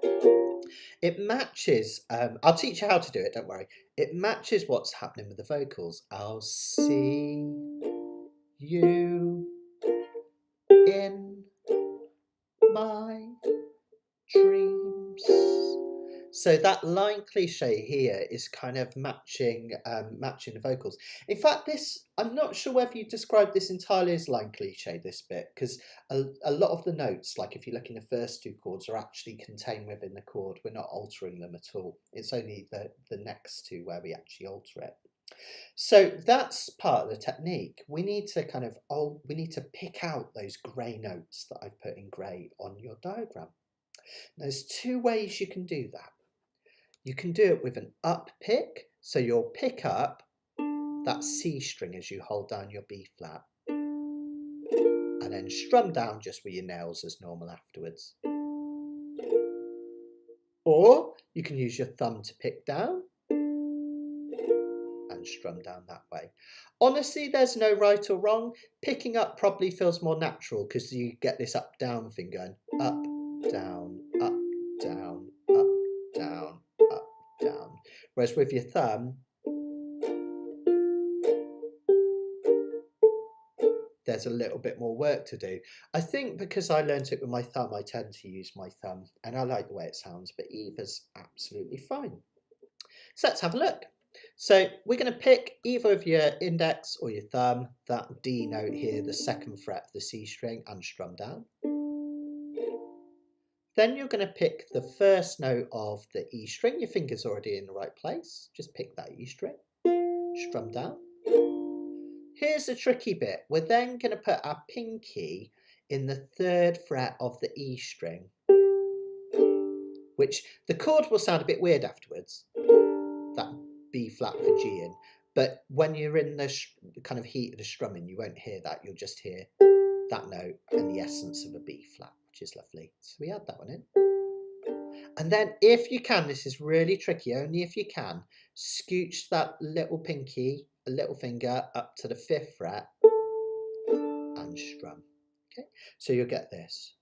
It matches, I'll teach you how to do it, don't worry. It matches what's happening with the vocals. I'll see you in my dreams. So that line cliche here is kind of matching the vocals. In fact, this, I'm not sure whether you describe this entirely as line cliche, this bit, because a lot of the notes, like if you look in the first two chords, are actually contained within the chord. We're not altering them at all. It's only the next two where we actually alter it. So that's part of the technique. We need to kind of, we need to pick out those grey notes that I've put in grey on your diagram. There's two ways you can do that. You can do it with an up pick, so you'll pick up that C string as you hold down your B flat, and then strum down just with your nails as normal afterwards. Or you can use your thumb to pick down and strum down that way. Honestly, there's no right or wrong. Picking up probably feels more natural because you get this up down thing going up, down, up, down, up, down, up, down. Whereas with your thumb, there's a little bit more work to do. I think because I learnt it with my thumb, I tend to use my thumb, and I like the way it sounds, but either's absolutely fine. So let's have a look. So we're going to pick either of your index or your thumb, that D note here, the second fret of the C string, and strum down. Then you're going to pick the first note of the E string. Your finger's already in the right place. Just pick that E string, strum down. Here's the tricky bit. We're then going to put our pinky in the third fret of the E string, which the chord will sound a bit weird afterwards, that B flat with a G in. But when you're in the kind of heat of the strumming, you won't hear that. You'll just hear that note and the essence of a B flat, which is lovely. So we add that one in. And then if you can, this is really tricky, only if you can, scooch that little pinky, a little finger up to the 5th fret and strum. Okay, so you'll get this.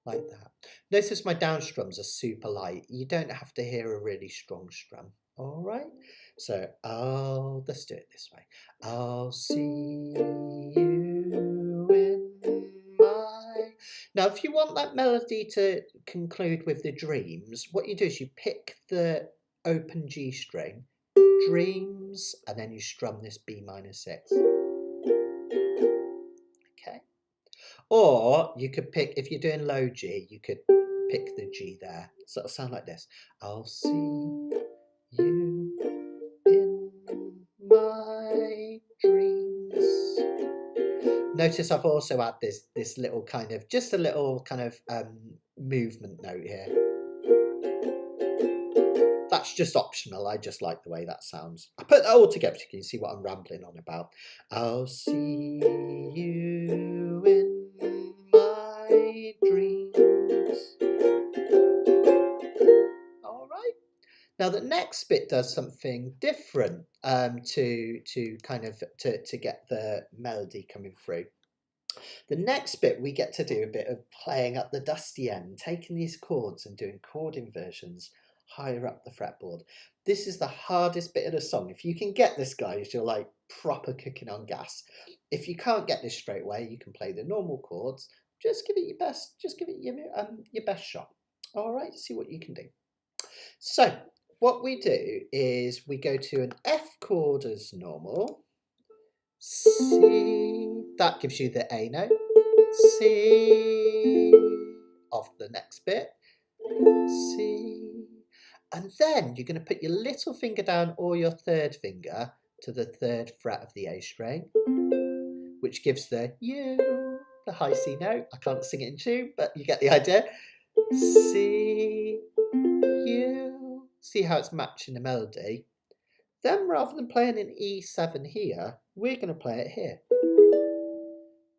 Like that. Notice my down strums are super light. You don't have to hear a really strong strum. All right. So let's do it this way. I'll see you in my. Now, if you want that melody to conclude with the dreams, what you do is you pick the open G string, dreams, and then you strum this B minor 6. Okay. Or you could pick, if you're doing low G, you could pick the G there. So it'll sound like this. I'll see you in my dreams. Notice I've also had this little kind of, just a little kind of movement note here. That's just optional. I just like the way that sounds. I put that all together so you can see what I'm rambling on about. I'll see you in my dreams. All right. Now the next bit does something different to get the melody coming through. The next bit we get to do a bit of playing up the dusty end, taking these chords and doing chord inversions higher up the fretboard. This is the hardest bit of the song. If you can get this, guys, you're like proper cooking on gas. If you can't get this straight away, you can play the normal chords. Just give it your best. Just give it your best shot. All right, see what you can do. So what we do is we go to an F chord as normal. C. That gives you the A note. C. Off the next bit. C. And then you're going to put your little finger down or your third finger to the 3rd fret of the A string, which gives the high C note. I can't sing it in tune, but you get the idea. C, U. See how it's matching the melody? Then rather than playing an E7 here, we're going to play it here.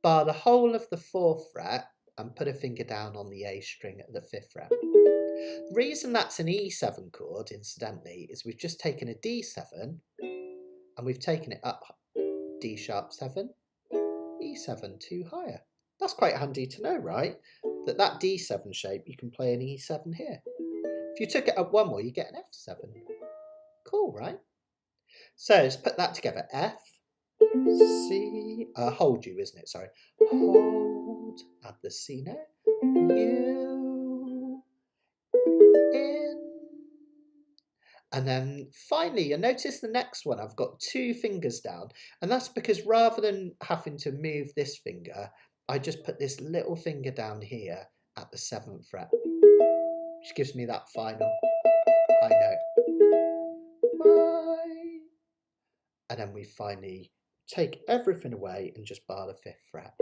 Bar the whole of the 4th fret and put a finger down on the A string at the 5th fret. The reason that's an E7 chord, incidentally, is we've just taken a D7 and we've taken it up D sharp 7, E7 2 higher. That's quite handy to know, right? That D7 shape, you can play an E7 here. If you took it up one more, you get an F7. Cool, right? So let's put that together. F, C, hold you, isn't it? Sorry. Hold, add the C note. U, in. And then finally, you'll notice the next one, I've got 2 fingers down. And that's because rather than having to move this finger, I just put this little finger down here at the 7th fret, which gives me that final high note. And then we finally take everything away and just bar the 5th fret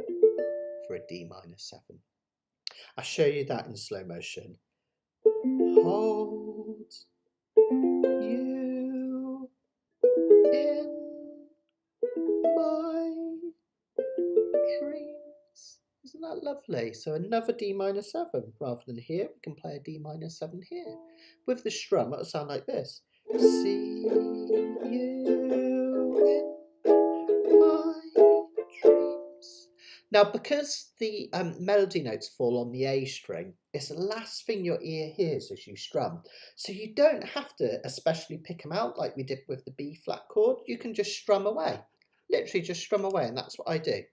for a D minor 7. I'll show you that in slow motion. Hold you in my dreams. Isn't that lovely? So another D minor 7. Rather than here, we can play a D minor 7 here. With the strum, it'll sound like this. See you in my dreams. Now, because the melody notes fall on the A string, it's the last thing your ear hears as you strum. So you don't have to especially pick them out like we did with the B flat chord. You can just strum away. Literally just strum away, and that's what I do.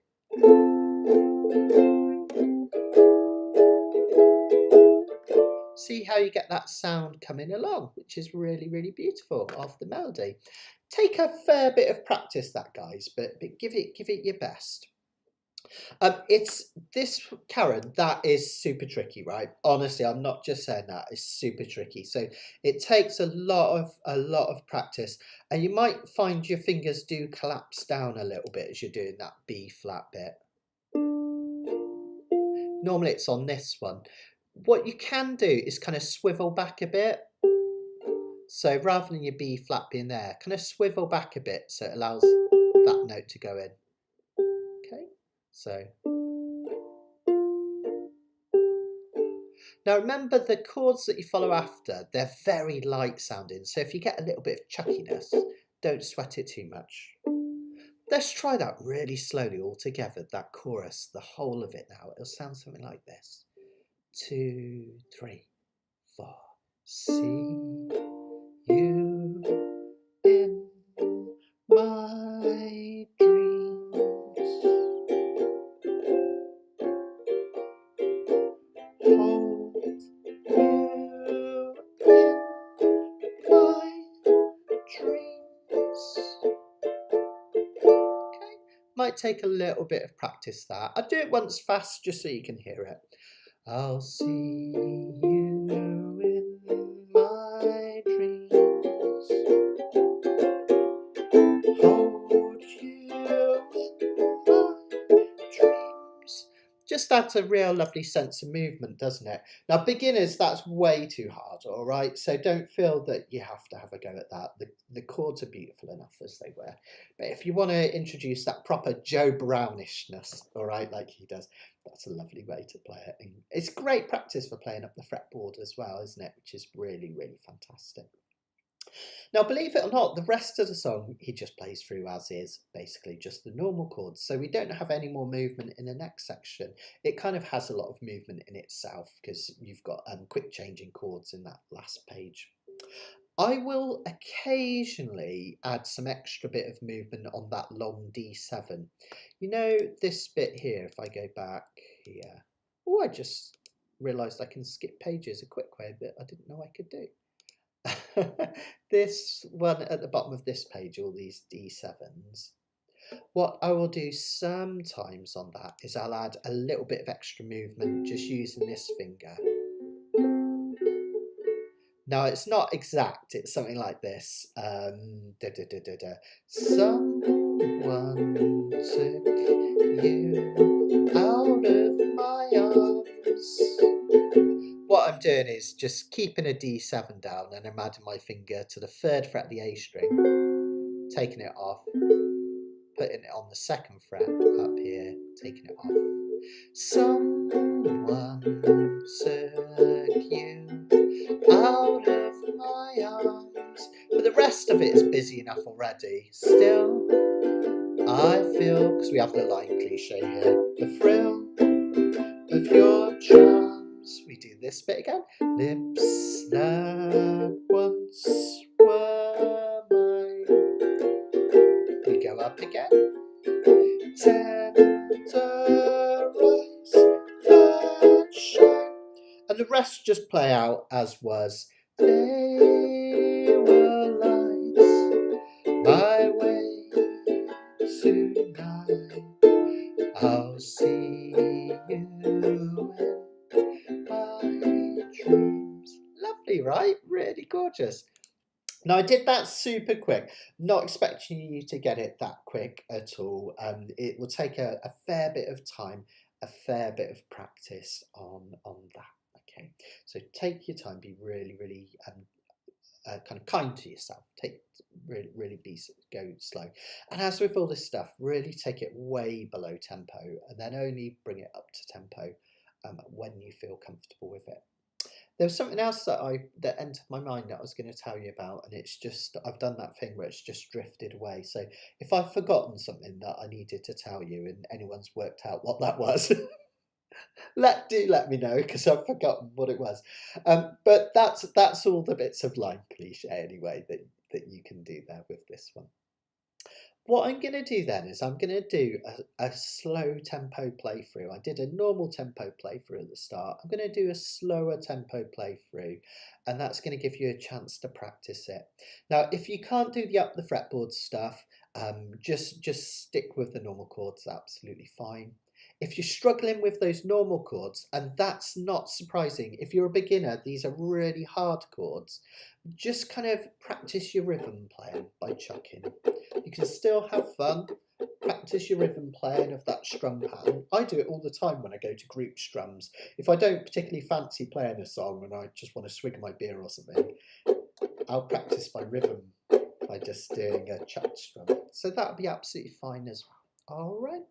See how you get that sound coming along, which is really, really beautiful of the melody. Take a fair bit of practice, that, guys, but give it your best. It's this, Karen, that is super tricky, right? Honestly, I'm not just saying that, it's super tricky. So it takes a lot of practice, and you might find your fingers do collapse down a little bit as you're doing that B flat bit. Normally it's on this one. What you can do is kind of swivel back a bit. So rather than your B flat being there, kind of swivel back a bit so it allows that note to go in. Okay, so. Now remember, the chords that you follow after, they're very light sounding. So if you get a little bit of chuckiness, don't sweat it too much. Let's try that really slowly all together, that chorus, the whole of it now. It'll sound something like this. 2, 3, 4. See you in my dreams. Hold you in my dreams. Okay, might take a little bit of practice that. I'll do it once fast just so you can hear it. I'll see you in my dreams. Hold you in my dreams. Just adds a real lovely sense of movement, doesn't it? Now, beginners, that's way too hard, all right? So don't feel that you have to have a go at that. The chords are beautiful enough as they were. But if you want to introduce that proper Joe Brownishness, all right, like he does, that's a lovely way to play it. And it's great practice for playing up the fretboard as well, isn't it? Which is really, really fantastic. Now, believe it or not, the rest of the song he just plays through as is, basically just the normal chords. So we don't have any more movement in the next section. It kind of has a lot of movement in itself because you've got quick changing chords in that last page. I will occasionally add some extra bit of movement on that long D7. You know, this bit here, if I go back here. Oh, I just realised I can skip pages a quick way that I didn't know I could do. This one at the bottom of this page, all these D7s. What I will do sometimes on that is I'll add a little bit of extra movement just using this finger. Now it's not exact, it's something like this. Someone took you out of my arms. What I'm doing is just keeping a D7 down and I'm adding my finger to the 3rd fret of the A string, taking it off, putting it on the 2nd fret up here, taking it off. Someone took you out of my arms. But the rest of it is busy enough already. Still, I feel, because we have the line cliche here, the thrill of your charms. We do this bit again. Lips that once were mine. We go up again. Tender eyes that shine. And the rest just play out as was. They were lights my way tonight. I'll see you in my dreams. Lovely, right? Really gorgeous. Now I did that super quick, not expecting you to get it that quick at all. It will take a fair bit of time, a fair bit of practice on that. Okay, so take your time, be really kind of kind to yourself. Go slow. And as with all this stuff, really take it way below tempo, and then only bring it up to tempo when you feel comfortable with it. There was something else that entered my mind that I was going to tell you about, and it's just, I've done that thing where it's just drifted away. So if I've forgotten something that I needed to tell you and anyone's worked out what that was, let me know, because I've forgotten what it was. But that's all the bits of line cliche anyway that you can do there with this one. What I'm going to do then is I'm going to do a slow tempo playthrough. I did a normal tempo playthrough at the start. I'm going to do a slower tempo playthrough, and that's going to give you a chance to practice it. Now, if you can't do the up the fretboard stuff, just stick with the normal chords, absolutely fine. If you're struggling with those normal chords, and that's not surprising, if you're a beginner, these are really hard chords, just kind of practice your rhythm playing by chucking. You can still have fun, practice your rhythm playing of that strum pattern. I do it all the time when I go to group strums. If I don't particularly fancy playing a song and I just want to swig my beer or something, I'll practice my rhythm by just doing a chuck strum. So that'll be absolutely fine as well. All right,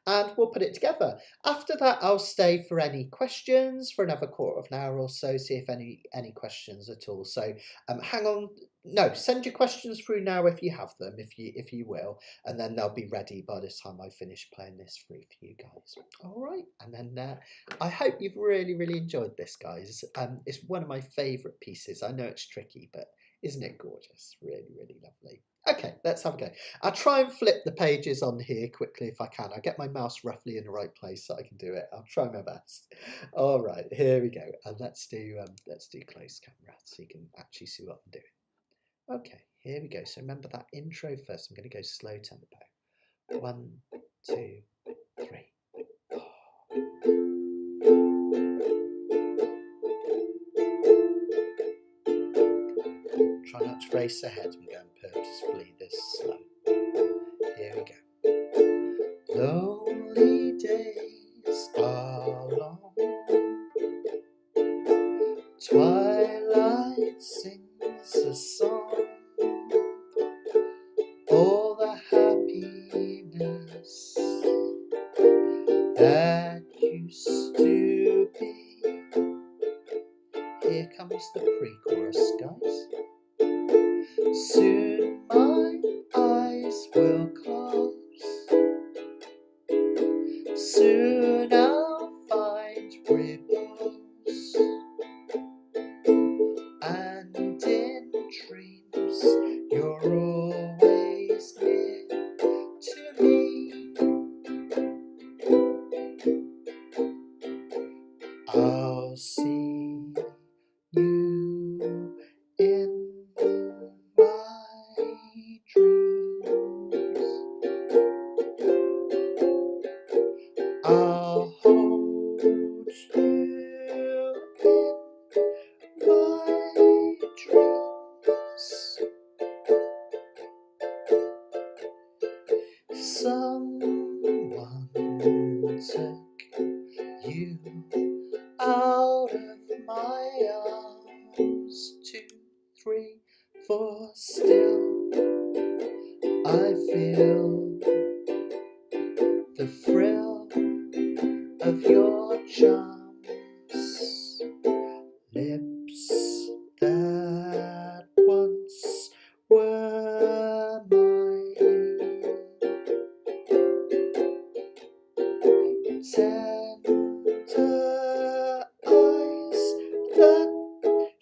and we'll put it together. After that, I'll stay for any questions for another quarter of an hour or so, see if any questions at all. So hang on, no, send your questions through now if you have them, if you will, and then they'll be ready by the time I finish playing this through for you guys. All right, and then I hope you've really enjoyed this, guys. It's one of my favourite pieces. I know it's tricky, but isn't it gorgeous? Really lovely. Okay, let's have a go. I'll try and flip the pages on here quickly if I can. I'll get my mouse roughly in the right place so I can do it. I'll try my best. All right, here we go. And let's do close camera so you can actually see what I'm doing. Okay, here we go. So remember that intro first. I'm going to go slow tempo. 1, 2, 3. Try not to race ahead. I'm going purposefully this slow. Here we go. Lonely days are long. Twilight sings a song. All the happiness that used to be. Here comes the pre-chorus, guys. Soon my eyes will close. Soon I'll find repose. And in dreams you're always near to me. I'll see you in my dreams. the thrill of your charms, lips that once were mine, tender eyes that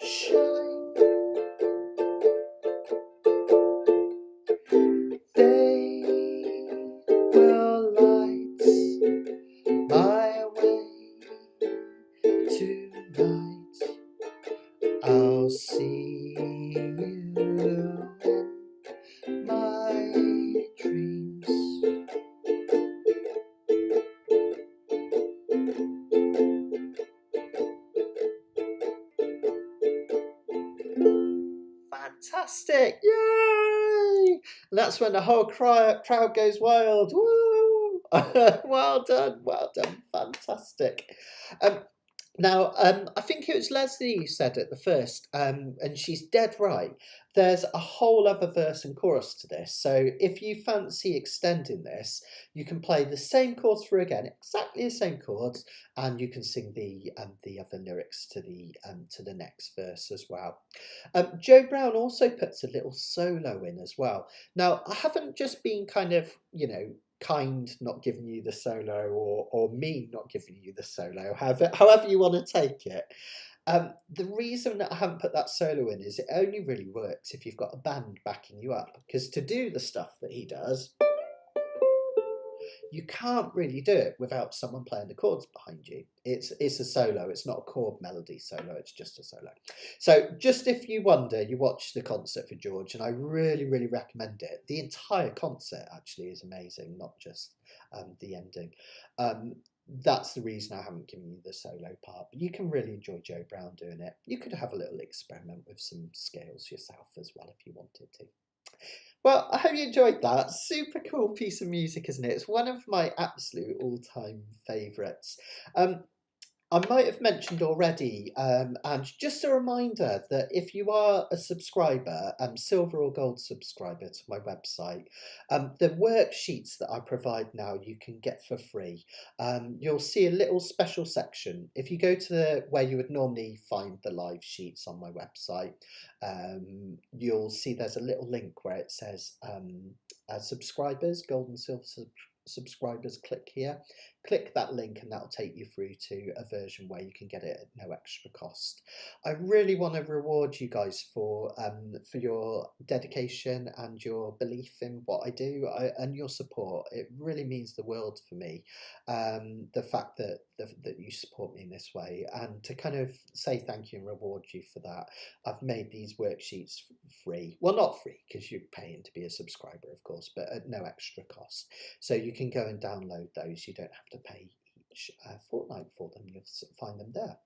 shine, they will light my way tonight. I'll see you in my dreams. Fantastic! Yay! And that's when the whole crowd goes wild. Woo! Well done, fantastic. Now, I think it was Leslie who said at the first, and she's dead right. There's a whole other verse and chorus to this. So if you fancy extending this, you can play the same chords through again, exactly the same chords, and you can sing the other lyrics to the next verse as well. Joe Brown also puts a little solo in as well. Now, I haven't just been kind of, kind not giving you the solo, or me not giving you the solo, however you want to take it. The reason that I haven't put that solo in is it only really works if you've got a band backing you up, because to do the stuff that he does, you can't really do it without someone playing the chords behind you. It's a solo, it's not a chord melody solo, it's just a solo. So just if you wonder, you watch the concert for George, and I really, really recommend it. The entire concert actually is amazing, not just the ending. That's the reason I haven't given you the solo part, but you can really enjoy Joe Brown doing it. You could have a little experiment with some scales yourself as well if you wanted to. Well, I hope you enjoyed that. Super cool piece of music, isn't it? It's one of my absolute all-time favourites. I might have mentioned already, and just a reminder that if you are a subscriber, silver or gold subscriber to my website, the worksheets that I provide now you can get for free. You'll see a little special section. If you go to where you would normally find the live sheets on my website, you'll see there's a little link where it says subscribers, gold and silver subscribers, click here. Click that link and that'll take you through to a version where you can get it at no extra cost. I really want to reward you guys for your dedication and your belief in what I do, and your support. It really means the world for me. The fact that you support me in this way, and to kind of say thank you and reward you for that, I've made these worksheets free. Well, not free because you're paying to be a subscriber, of course, but at no extra cost. So you can go and download those. You don't have to pay each fortnight for them. You'll find them there.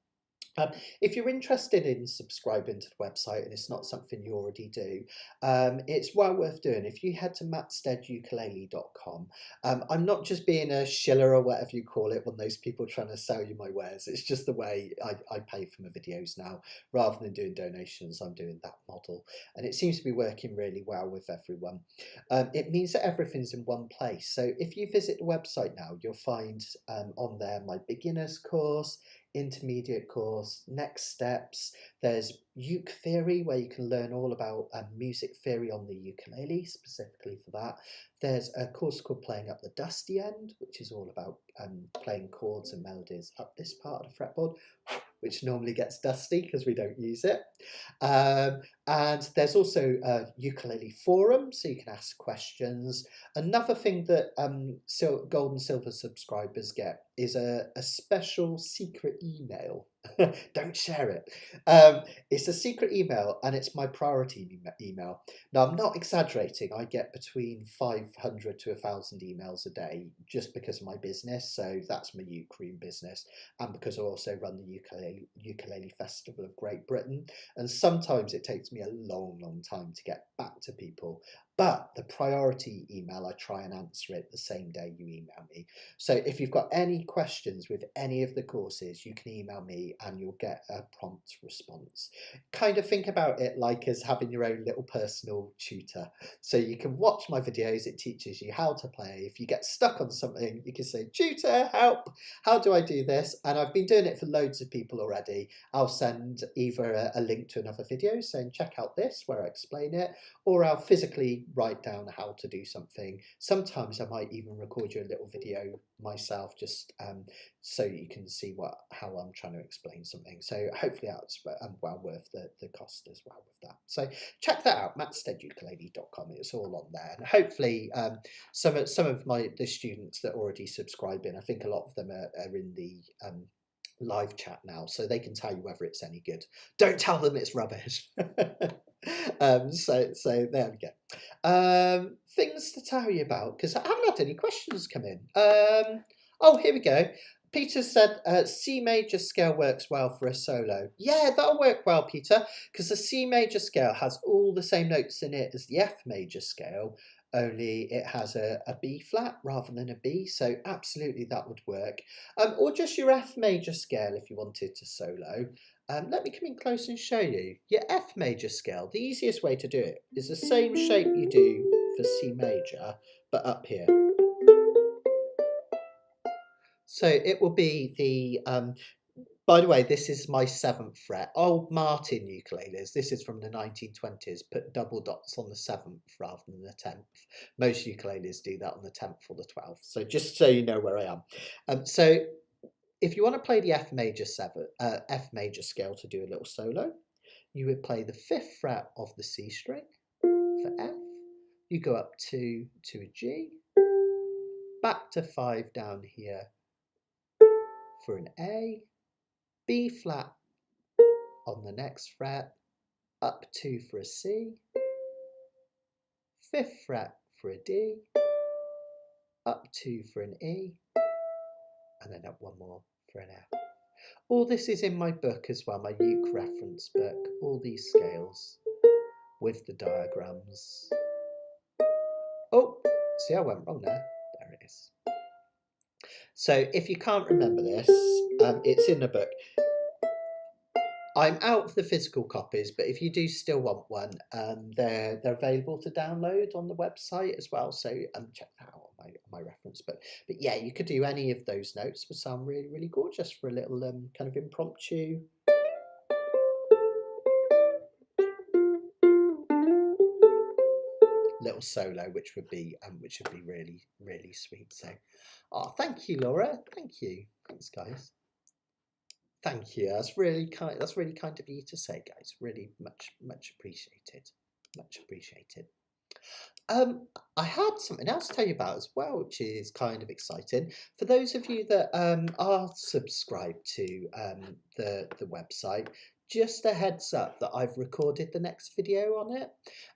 If you're interested in subscribing to the website and it's not something you already do, it's well worth doing. If you head to mattsteadukulele.com, I'm not just being a shiller or whatever you call it, one of those people trying to sell you my wares. It's just the way I pay for my videos now. Rather than doing donations, I'm doing that model. And it seems to be working really well with everyone. It means that everything's in one place. So if you visit the website now, you'll find on there my beginner's course, intermediate course, next steps. There's uke theory, where you can learn all about music theory on the ukulele, specifically for that. There's a course called Playing Up the Dusty End, which is all about playing chords and melodies up this part of the fretboard, which normally gets dusty because we don't use it. And there's also a ukulele forum, so you can ask questions. Another thing that gold and silver subscribers get is a special secret email. Don't share it. It's a secret email, and it's my priority email. Now, I'm not exaggerating. I get between 500 to 1,000 emails a day just because of my business. So that's my Ukraine business, and because I also run the Ukulele Festival of Great Britain. And sometimes it takes me a long, long time to get back to people. But the priority email, I try and answer it the same day you email me. So if you've got any questions with any of the courses, you can email me and you'll get a prompt response. Kind of think about it like as having your own little personal tutor. So you can watch my videos, it teaches you how to play. If you get stuck on something, you can say, tutor, help, how do I do this? And I've been doing it for loads of people already. I'll send either a link to another video saying, check out this, where I explain it, or I'll physically write down how to do something. Sometimes I might even record you a little video myself, just so you can see how I'm trying to explain something. So hopefully that's well worth the cost as well with that. So check that out, mattsteadukulele.com. It's all on there, and hopefully some of the students that are already subscribing, I think a lot of them are in the live chat now, so they can tell you whether it's any good. Don't tell them it's rubbish. So there we go. Things to tell you about, because I haven't had any questions come in. Oh, here we go. Peter said C major scale works well for a solo. Yeah, that'll work well, Peter, because the C major scale has all the same notes in it as the F major scale, only it has a B flat rather than a B, so absolutely that would work. Or just your F major scale if you wanted to solo. Let me come in close and show you. Your F major scale, the easiest way to do it is the same shape you do for C major, but up here. So it will be the, by the way, this is my 7th fret. Old Martin ukuleles, this is from the 1920s, put double dots on the 7th rather than the 10th. Most ukuleles do that on the 10th or the 12th. So just so you know where I am. So if you want to play the F major scale to do a little solo, you would play the 5th fret of the C string for F. You go up to a G, back to 5 down here for an A, B flat on the next fret, up 2 for a C, 5th fret for a D, up 2 for an E, and then up 1 more for an F. All this is in my book as well, my uke reference book, all these scales with the diagrams. Oh, see, I went wrong there. There it is. So if you can't remember this, it's in the book. I'm out of the physical copies, but if you do still want one, they're available to download on the website as well. So check that out on my reference book. But yeah, you could do any of those notes, but sound really, really gorgeous for a little kind of impromptu. Little solo, which would be really, really sweet. So, oh, thank you, Laura. Thank you. Thanks, guys. Thank you. That's really kind. That's really kind of you to say, guys. Really much appreciated. Much appreciated. I had something else to tell you about as well, which is kind of exciting. For those of you that are subscribed to the website, just a heads up that I've recorded the next video on it,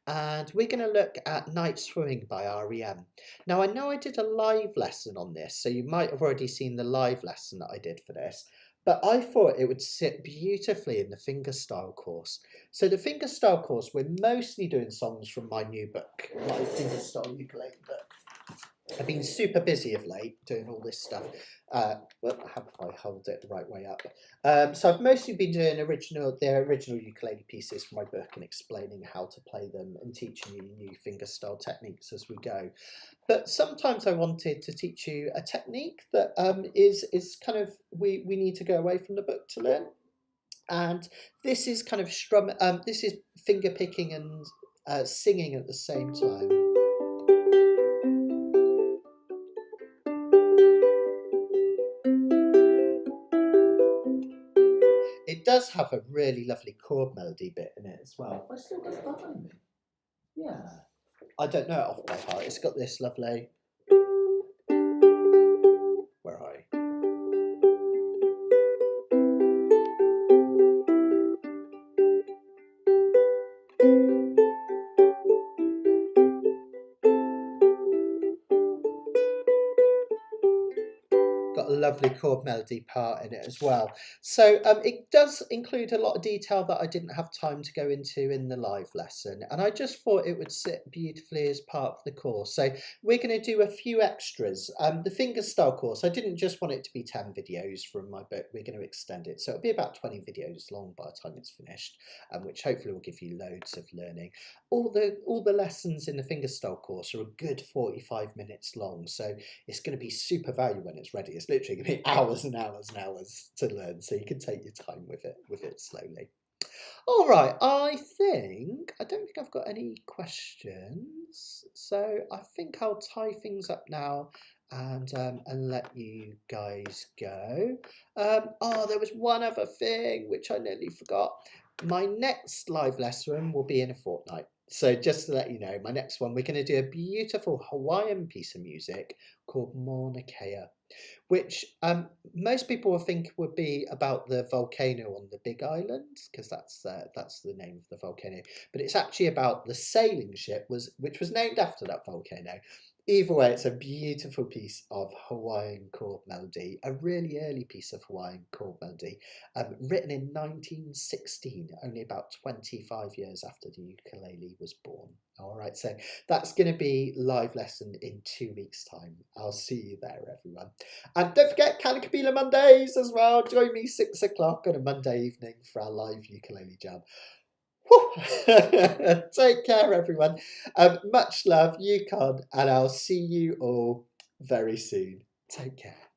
and we're going to look at Night Swimming by REM. Now, I know I did a live lesson on this, so you might have already seen the live lesson that I did for this. But I thought it would sit beautifully in the fingerstyle course. So the fingerstyle course, we're mostly doing songs from my new book, my fingerstyle ukulele book. I've been super busy of late doing all this stuff. Well, how do I hold it the right way up? So I've mostly been doing the original ukulele pieces from my book and explaining how to play them and teaching you new fingerstyle techniques as we go. But sometimes I wanted to teach you a technique that is kind of, we need to go away from the book to learn. And this is kind of this is finger picking and singing at the same time. It does have a really lovely chord melody bit in it as well. I still got it behind me. Yeah. I don't know it off by heart. It's got this lovely. Where are you? got a lovely chord melody part in it as well. So it does include a lot of detail that I didn't have time to go into in the live lesson, and I just thought it would sit beautifully as part of the course. So we're going to do a few extras. The fingerstyle course, I didn't just want it to be 10 videos from my book. We're going to extend it, so it'll be about 20 videos long by the time it's finished, which hopefully will give you loads of learning. All the lessons in the fingerstyle course are a good 45 minutes long, so it's going to be super valuable when it's ready. It's literally going to be hours and hours and hours to learn, so you can take your time with it slowly. All right, I don't think I've got any questions, so I think I'll tie things up now and let you guys go. Oh, there was one other thing which I nearly forgot. My next live lesson will be in a fortnight. So just to let you know, my next one, we're going to do a beautiful Hawaiian piece of music called Mauna Kea, which most people will think would be about the volcano on the Big Island, because that's the name of the volcano. But it's actually about the sailing ship, which was named after that volcano. Either way, it's a beautiful piece of Hawaiian chord melody, a really early piece of Hawaiian chord melody, written in 1916, only about 25 years after the ukulele was born. All right, so that's going to be live lesson in 2 weeks' time. I'll see you there, everyone. And don't forget Kanakapila Mondays as well. Join me 6 o'clock on a Monday evening for our live ukulele jam. Take care, everyone. Much love, you Kahn, and I'll see you all very soon. Take care.